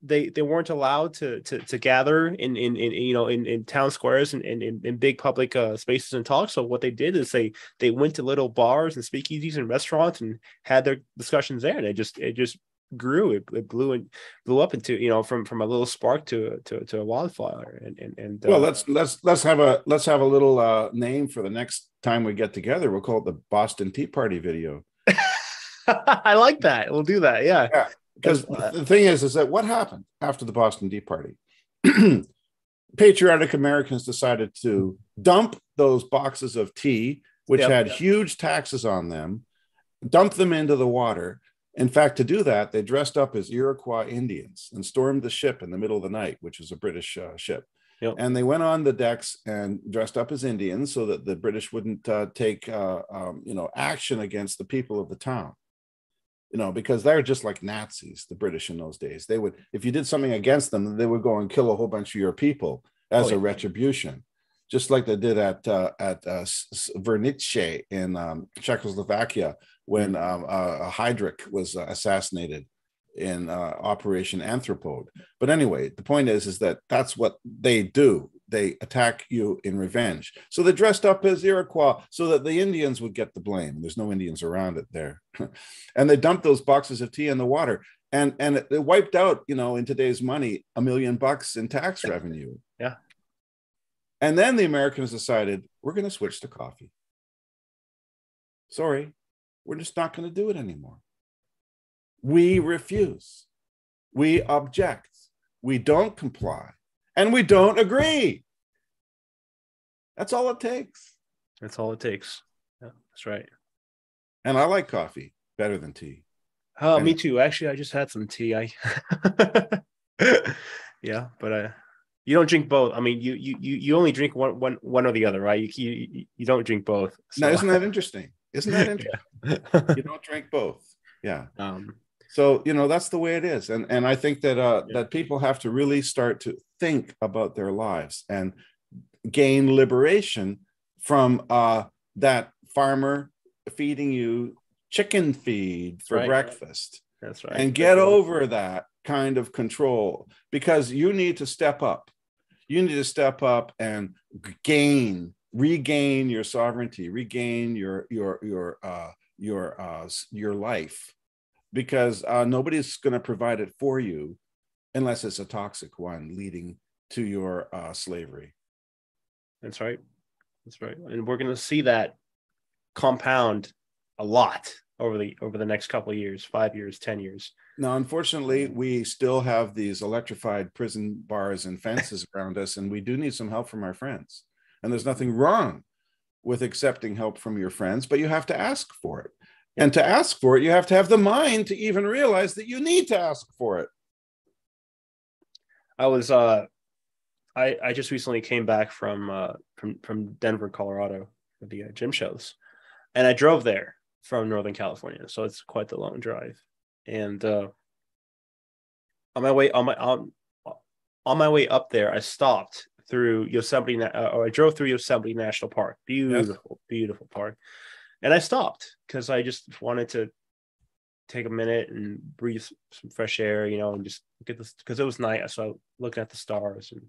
S1: they weren't allowed to gather in town squares and in big public spaces and talk. So what they did is they went to little bars and speakeasies and restaurants and had their discussions there, and it just grew. It blew up into from a little spark to a wildfire. And
S2: well, let's have a little name for the next time we get together. We'll call it the Boston Tea Party video.
S1: I like that. We'll do that. Yeah.
S2: Because the thing is that what happened after the Boston Tea Party? Patriotic Americans decided to dump those boxes of tea, which had huge taxes on them, dump them into the water. In fact, to do that, they dressed up as Iroquois Indians and stormed the ship in the middle of the night, which was a British ship. Yep. And they went on the decks and dressed up as Indians so that the British wouldn't take action against the people of the town. Because they're just like Nazis, the British in those days. They would, if you did something against them, they would go and kill a whole bunch of your people as a retribution, just like they did at Vernice in Czechoslovakia when Heydrich was assassinated in Operation Anthropode. But anyway, the point is that that's what they do. They attack you in revenge. So they dressed up as Iroquois so that the Indians would get the blame. There's no Indians around it there. And they dumped those boxes of tea in the water. And it wiped out, in today's money, $1 million in tax revenue.
S1: Yeah.
S2: And then the Americans decided, we're going to switch to coffee. Sorry, we're just not going to do it anymore. We refuse. We object. We don't comply. And we don't agree. That's all it takes.
S1: That's all it takes. Yeah, that's right.
S2: And I like coffee better than tea.
S1: Me too. Actually, I just had some tea. Yeah, but you don't drink both. I mean, you only drink one or the other, right? You don't drink both.
S2: So. Now, isn't that interesting? Yeah. You don't drink both. Yeah. So, that's the way it is. And I think that that people have to really start to think about their lives and gain liberation from that farmer feeding you chicken feed for breakfast.
S1: That's right.
S2: And get over that kind of control, because you need to step up. You need to step up and regain your sovereignty, regain your life. Because nobody's going to provide it for you unless it's a toxic one leading to your slavery.
S1: That's right. That's right. And we're going to see that compound a lot over the next couple of years, 5 years, 10 years.
S2: Now, unfortunately, we still have these electrified prison bars and fences around us, and we do need some help from our friends. And there's nothing wrong with accepting help from your friends, but you have to ask for it. And to ask for it, you have to have the mind to even realize that you need to ask for it.
S1: I just recently came back from Denver, Colorado for the gym shows, and I drove there from Northern California, so it's quite the long drive. And on my way on my way up there, I stopped through Yosemite, or I drove through Yosemite National Park. Beautiful, yes. Beautiful park. And I stopped because I just wanted to take a minute and breathe some fresh air, you know, and just get this, because it was night. So I looking at the stars and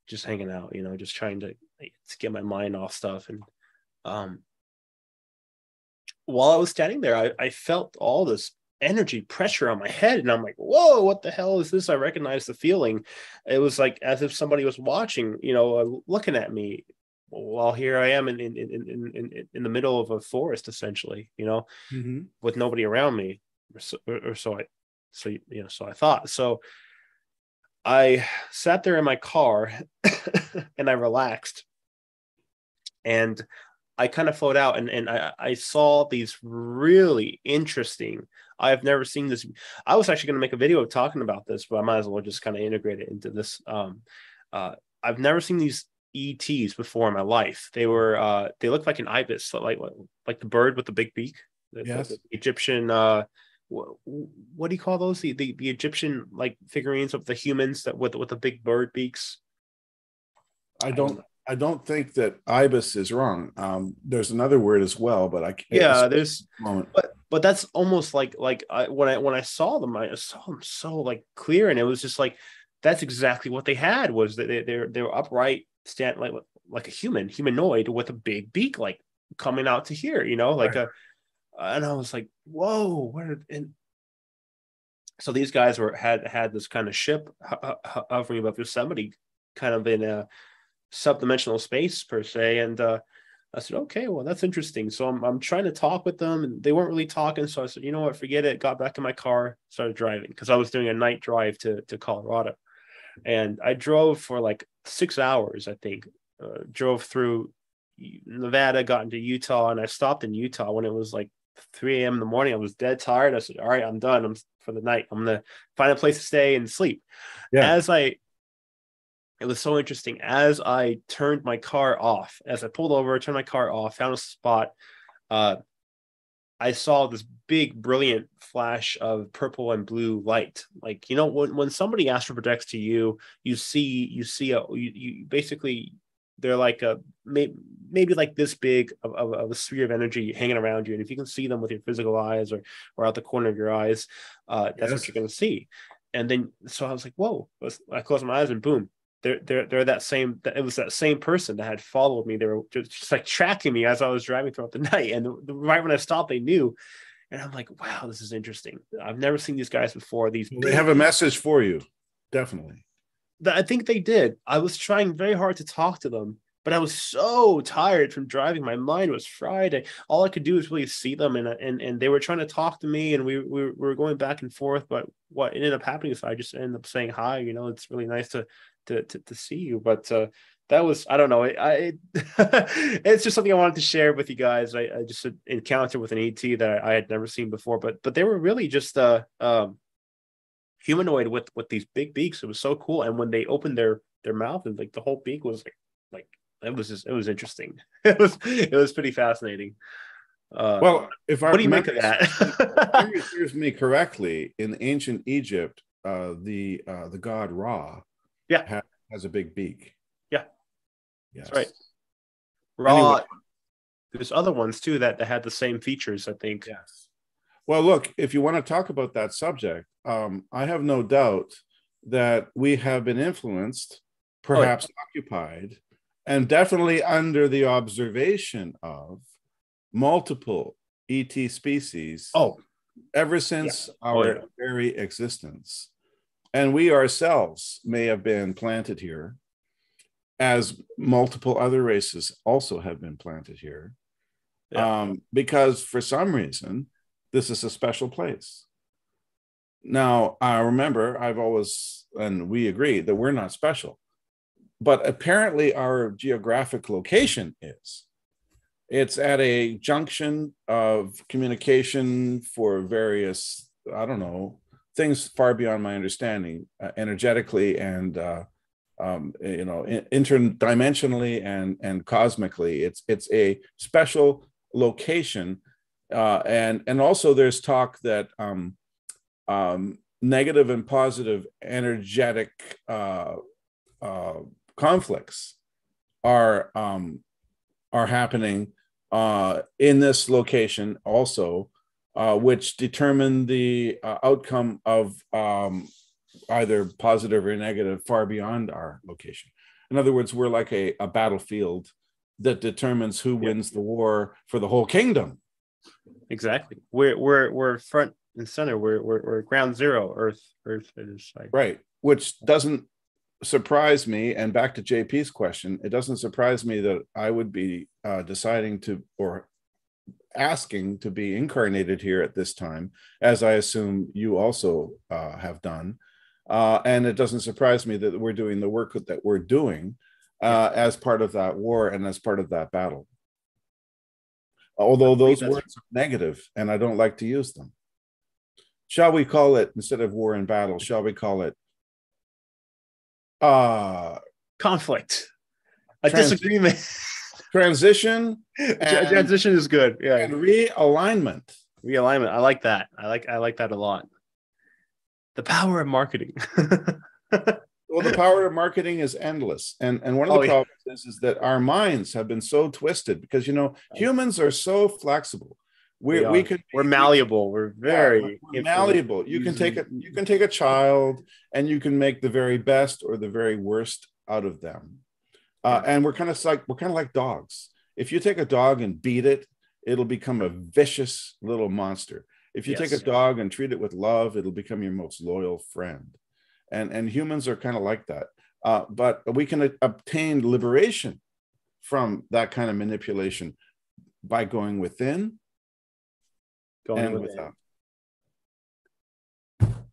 S1: just hanging out, you know, just trying to get my mind off stuff. And while I was standing there, I felt all this energy pressure on my head, and I'm like, whoa, what the hell is this? I recognized the feeling. It was like as if somebody was watching, you know, looking at me while here I am in the middle of a forest, essentially, you know, mm-hmm. with so I thought. So I sat there in my car and I relaxed, and I kind of float out, and I saw these really interesting. I've never seen this. I was actually going to make a video talking about this, but I might as well just kind of integrate it into this. I've never seen these ETs before in my life. They looked like an ibis, like the bird with the big beak.
S2: Yes.
S1: The Egyptian. What do you call those? The Egyptian like figurines of the humans that with the big bird beaks.
S2: I don't think that ibis is wrong. There's another word as well, but I can't.
S1: Yeah, there's but that's almost like when I saw them, I saw them so like clear, and it was just like that's exactly what they had. Was that they were upright, stand like a humanoid with a big beak, like coming out to here, you know, like right. And I was like, whoa, and so these guys had this kind of ship hovering above Yosemite, kind of in a subdimensional space per se, and I said, okay, well, that's interesting. So I'm trying to talk with them, and they weren't really talking. So I said, you know what, forget it. Got back in my car, started driving, because I was doing a night drive to Colorado, and I drove for like 6 hours, I think. Drove through Nevada, got into Utah, and I stopped in Utah when it was like 3 a.m. in the morning. I was dead tired. I said, all right, I'm done. I'm for the night. I'm gonna find a place to stay and sleep. Yeah. It was so interesting. As I turned my car off, as I pulled over, turned my car off, found a spot, I saw this big, brilliant flash of purple and blue light. Like, you know, when somebody astral projects to you, you basically, they're like maybe like this big of a sphere of energy hanging around you. And if you can see them with your physical eyes or out the corner of your eyes, that's yes. what you're going to see. And then, so I was like, whoa, I closed my eyes and boom. They're that same. It was that same person that had followed me. They were just like tracking me as I was driving throughout the night. And right when I stopped, they knew. And I'm like, wow, this is interesting. I've never seen these guys before. They
S2: have a message for you, definitely.
S1: I think they did. I was trying very hard to talk to them, but I was so tired from driving. My mind was fried. All I could do was really see them, and they were trying to talk to me, and we were going back and forth. But what ended up happening is I just ended up saying hi. You know, it's really nice to see you. But that was, I don't know, it's just something I wanted to share with you guys. I just encountered with an ET that I had never seen before, but they were really just humanoid with these big beaks. It was so cool. And when they opened their mouth, and like the whole beak was like it was interesting. It was pretty fascinating.
S2: Well, if
S1: what do you make of that?
S2: Memory serves me correctly, in ancient Egypt, the god Ra has a big beak.
S1: Yeah.
S2: Yes.
S1: That's right. Ra. Anyway. There's other ones too that had the same features, I think.
S2: Yes. Well, look, if you want to talk about that subject, I have no doubt that we have been influenced, perhaps occupied, and definitely under the observation of multiple ET species ever since our very existence. And we ourselves may have been planted here, as multiple other races also have been planted here, because for some reason, this is a special place. Now, I remember I've always, and we agree that we're not special, but apparently our geographic location is. It's at a junction of communication for various, I don't know, things far beyond my understanding, energetically and interdimensionally and cosmically. It's a special location, and also there's talk that negative and positive energetic conflicts are happening in this location also, which determine the outcome of either positive or negative far beyond our location. In other words, we're like a battlefield that determines who wins the war for the whole kingdom.
S1: Exactly. We're front and center. We're ground zero. Earth is like
S2: right, which doesn't surprise me. And back to JP's question, it doesn't surprise me that I would be deciding to or asking to be incarnated here at this time, as I assume you also have done. And it doesn't surprise me that we're doing the work that we're doing as part of that war and as part of that battle. Although those words are negative and I don't like to use them. Shall we call it, instead of war and battle, shall we call it
S1: conflict, a disagreement,
S2: transition?
S1: Transition is good. Yeah.
S2: And realignment.
S1: I like that. I like that a lot. The power of marketing.
S2: Well, the power of marketing is endless. And one of the problems is that our minds have been so twisted because, humans are so flexible. We're
S1: malleable. We're very
S2: malleable. You can take a child and you can make the very best or the very worst out of them. And we're kind of like dogs. If you take a dog and beat it, it'll become a vicious little monster. If you take a dog and treat it with love, it'll become your most loyal friend. And humans are kind of like that. But we can obtain liberation from that kind of manipulation by going within and without.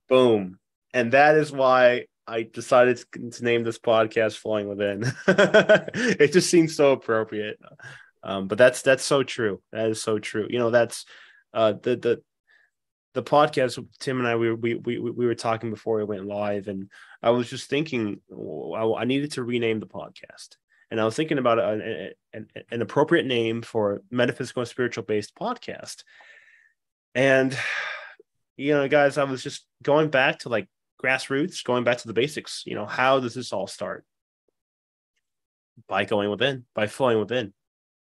S1: Boom. And that is why I decided to name this podcast Flowing Within. It just seems so appropriate. But that's so true. That is so true. That's the podcast. Tim and I, we were talking before we went live, and I was just thinking I needed to rename the podcast, and I was thinking about an appropriate name for metaphysical and spiritual based podcast. And guys, I was just going back to like grassroots, going back to the basics. How does this all start? By going within, by flowing within.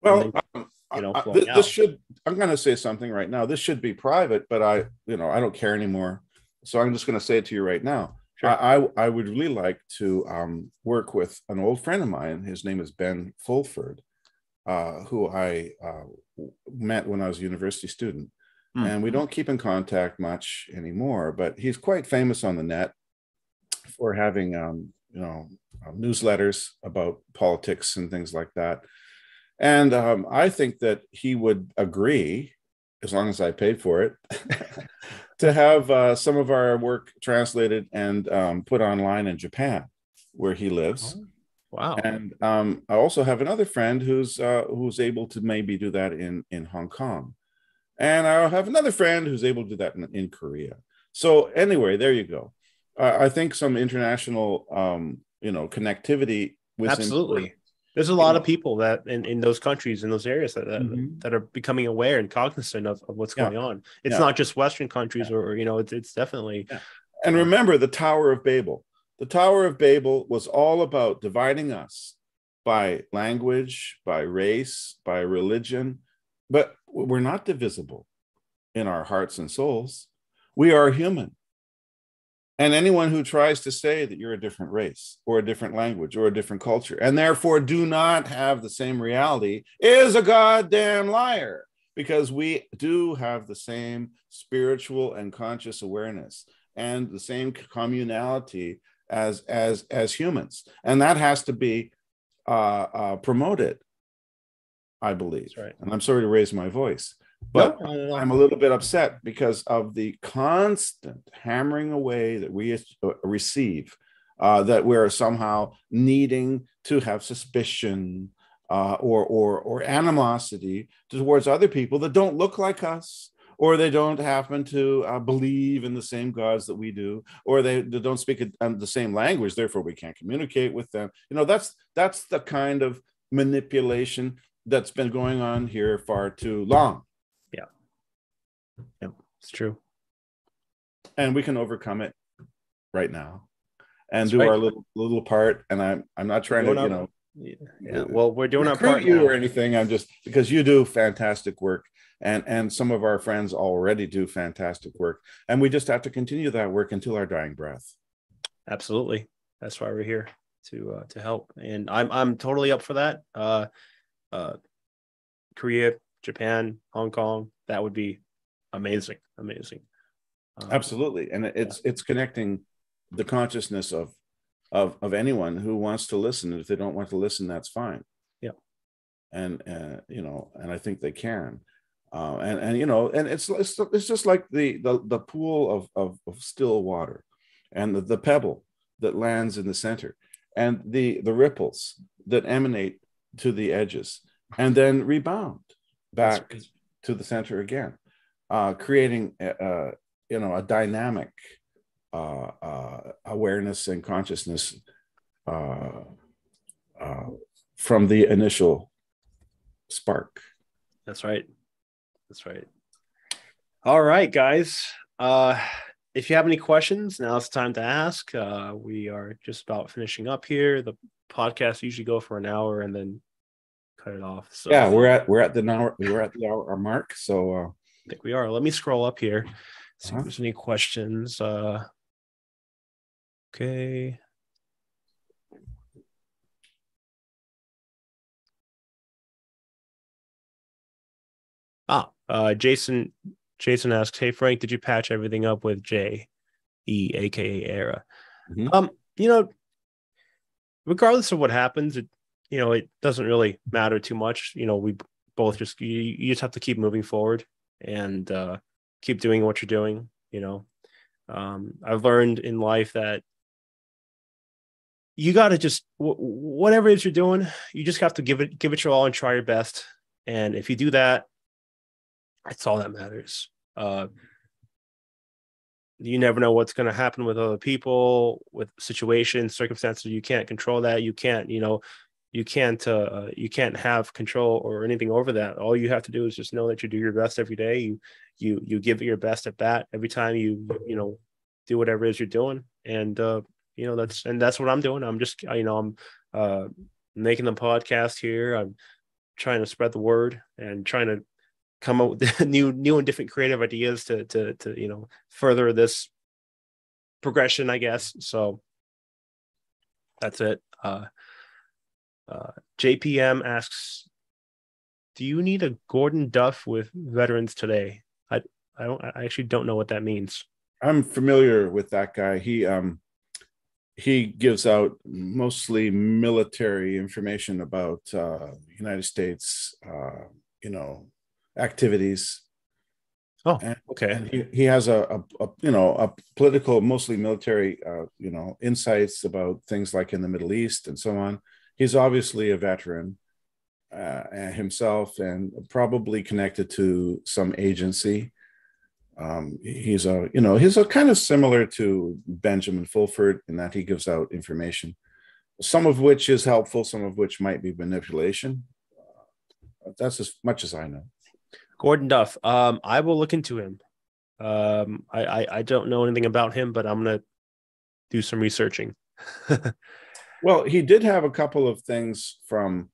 S2: Well, this should, I'm going to say something right now. This should be private, but I don't care anymore. So I'm just going to say it to you right now. Sure. I would really like to work with an old friend of mine. His name is Ben Fulford, who I met when I was a university student. And we don't keep in contact much anymore, but he's quite famous on the net for having, newsletters about politics and things like that. And I think that he would agree, as long as I paid for it, to have some of our work translated and put online in Japan, where he lives.
S1: Oh, wow.
S2: And I also have another friend who's able to maybe do that in Hong Kong. And I have another friend who's able to do that in Korea. So anyway, there you go. I think some international, connectivity.
S1: Absolutely. There's a lot of people that in those countries, in those areas that are becoming aware and cognizant of what's going on. It's not just Western countries or it's definitely.
S2: Yeah. And remember the Tower of Babel. The Tower of Babel was all about dividing us by language, by race, by religion. But we're not divisible in our hearts and souls. We are human. And anyone who tries to say that you're a different race or a different language or a different culture and therefore do not have the same reality is a goddamn liar, because we do have the same spiritual and conscious awareness and the same communality as humans. And that has to be promoted, I believe.
S1: Right.
S2: And I'm sorry to raise my voice, but no. I'm a little bit upset because of the constant hammering away that we receive, that we're somehow needing to have suspicion or animosity towards other people that don't look like us, or they don't happen to believe in the same gods that we do, or they don't speak the same language, therefore we can't communicate with them. That's the kind of manipulation that's been going on here far too long.
S1: Yeah, it's true.
S2: and we can overcome it right now and
S1: That's
S2: do
S1: right.
S2: our little part. And I'm not trying to,
S1: yeah. Well, we're doing our
S2: recruit
S1: part
S2: you
S1: now.
S2: or anything. I'm just, because you do fantastic work, and some of our friends already do fantastic work, and we just have to continue that work until our dying breath.
S1: Absolutely. That's why we're here to help, and I'm totally up for that. Korea, Japan, Hong Kong, that would be amazing.
S2: Absolutely. And it's connecting the consciousness of anyone who wants to listen. If they don't want to listen, that's fine.
S1: Yeah.
S2: And and I think they can. And it's just like the pool of still water, and the pebble that lands in the center, and the ripples that emanate to the edges and then rebound back to the center again, creating a dynamic awareness and consciousness from the initial spark.
S1: That's right. All right, guys. If you have any questions, now it's time to ask. We are just about finishing up here. The podcast usually go for an hour and then cut it off. So
S2: yeah, we're at the hour mark. So
S1: I think we are. Let me scroll up here, see if there's any questions. Okay. Jason asks, "Hey Frank, did you patch everything up with J E aka Era?" Mm-hmm. Regardless of what happens, it doesn't really matter too much. We both just you just have to keep moving forward and keep doing what you're doing. I've learned in life that you got to just whatever it is you're doing, you just have to give it your all and try your best. And if you do that, that's all that matters. You never know what's going to happen with other people, with situations, circumstances. You can't control that. You can't have control or anything over that. All you have to do is just know that you do your best every day. You give it your best at bat every time you do whatever it is you're doing. And that's what I'm doing. I'm just I'm making the podcast here. I'm trying to spread the word and trying to come up with new and different creative ideas to further this progression, I guess. So that's it. JPM asks, do you need a Gordon Duff with Veterans Today? I actually don't know what that means.
S2: I'm familiar with that guy. He gives out mostly military information about United States activities.
S1: Oh, okay.
S2: And he has a political, mostly military insights about things like in the Middle East and so on. He's obviously a veteran himself, and probably connected to some agency. He's a kind of similar to Benjamin Fulford in that he gives out information, some of which is helpful, some of which might be manipulation. That's as much as I know.
S1: Gordon Duff. I will look into him. I don't know anything about him, but I'm gonna do some researching.
S2: Well, he did have a couple of things from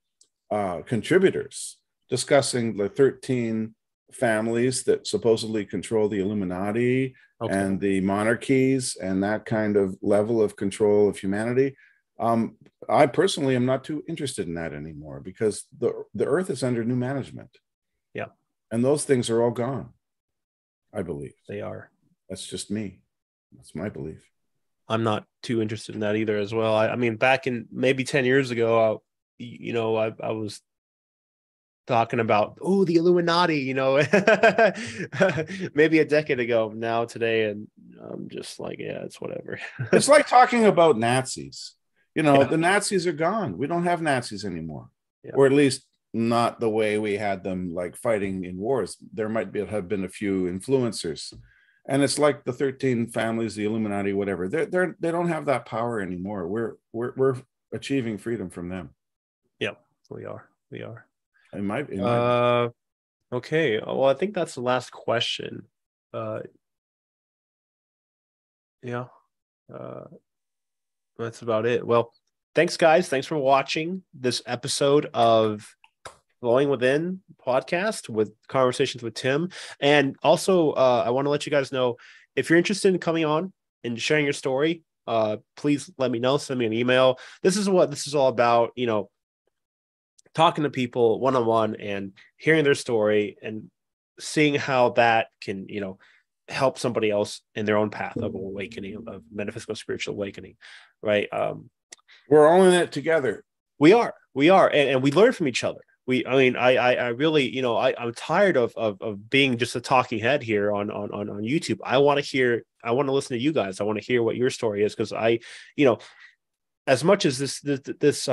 S2: contributors discussing the 13 families that supposedly control the Illuminati and the monarchies and that kind of level of control of humanity. I personally am not too interested in that anymore, because the earth is under new management.
S1: Yeah.
S2: And those things are all gone, I believe.
S1: They are.
S2: That's just me. That's my belief.
S1: I'm not too interested in that either as well. I mean, back in maybe 10 years ago, I was talking about, the Illuminati, maybe a decade ago now today. And I'm just like, yeah, it's whatever.
S2: It's like talking about Nazis. The Nazis are gone. We don't have Nazis anymore, or at least not the way we had them, like fighting in wars. There might have been a few influencers. And it's like the 13 families, the Illuminati, whatever. They don't have that power anymore. We're achieving freedom from them.
S1: Yep, we are. Okay. Well, I think that's the last question. Yeah. That's about it. Well, thanks, guys. Thanks for watching this episode of Flowing Within podcast with conversations with Tim. And also, I want to let you guys know, if you're interested in coming on and sharing your story, please let me know. Send me an email. This is what this is all about. Talking to people one-on-one and hearing their story and seeing how that can, help somebody else in their own path of awakening, of metaphysical spiritual awakening, right?
S2: We're all in it together.
S1: We are, and we learn from each other. I really, I'm tired of being just a talking head here on YouTube. I want to listen to you guys. I want to hear what your story is, because as much as this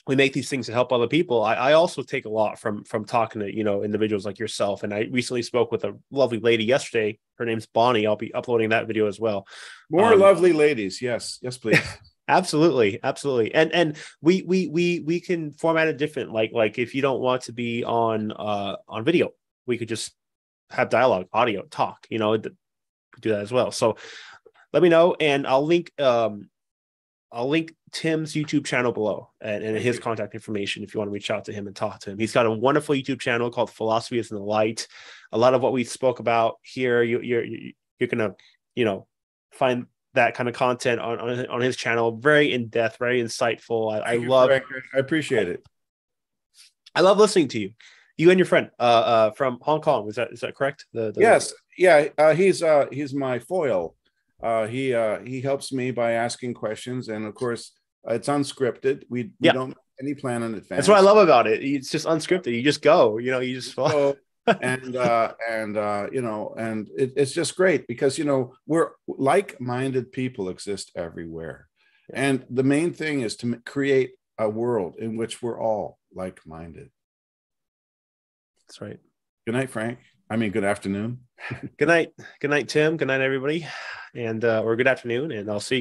S1: we make these things to help other people, I also take a lot from talking to individuals like yourself. And I recently spoke with a lovely lady yesterday. Her name's Bonnie. I'll be uploading that video as well.
S2: More lovely ladies. Yes, please.
S1: Absolutely. And we can format it different. Like if you don't want to be on video, we could just have dialogue, audio, talk. Do that as well. So let me know, and I'll link Tim's YouTube channel below and his contact information if you want to reach out to him and talk to him. He's got a wonderful YouTube channel called Philosophy is in the Light. A lot of what we spoke about here, you're gonna find that kind of content on his channel. Very in depth, very insightful.
S2: I appreciate it.
S1: I love listening to you. You and your friend from Hong Kong. Is that correct?
S2: Yes. Yeah. He's my foil. He helps me by asking questions, and of course, it's unscripted. We don't have any plan in advance.
S1: That's what I love about it. It's just unscripted. You just go. You just follow.
S2: and it's just great because we're like-minded people exist everywhere, and the main thing is to create a world in which we're all like-minded.
S1: That's right.
S2: Good night, Frank. I mean, good afternoon.
S1: Good night, Tim. Good night, everybody. And or good afternoon, and I'll see you guys.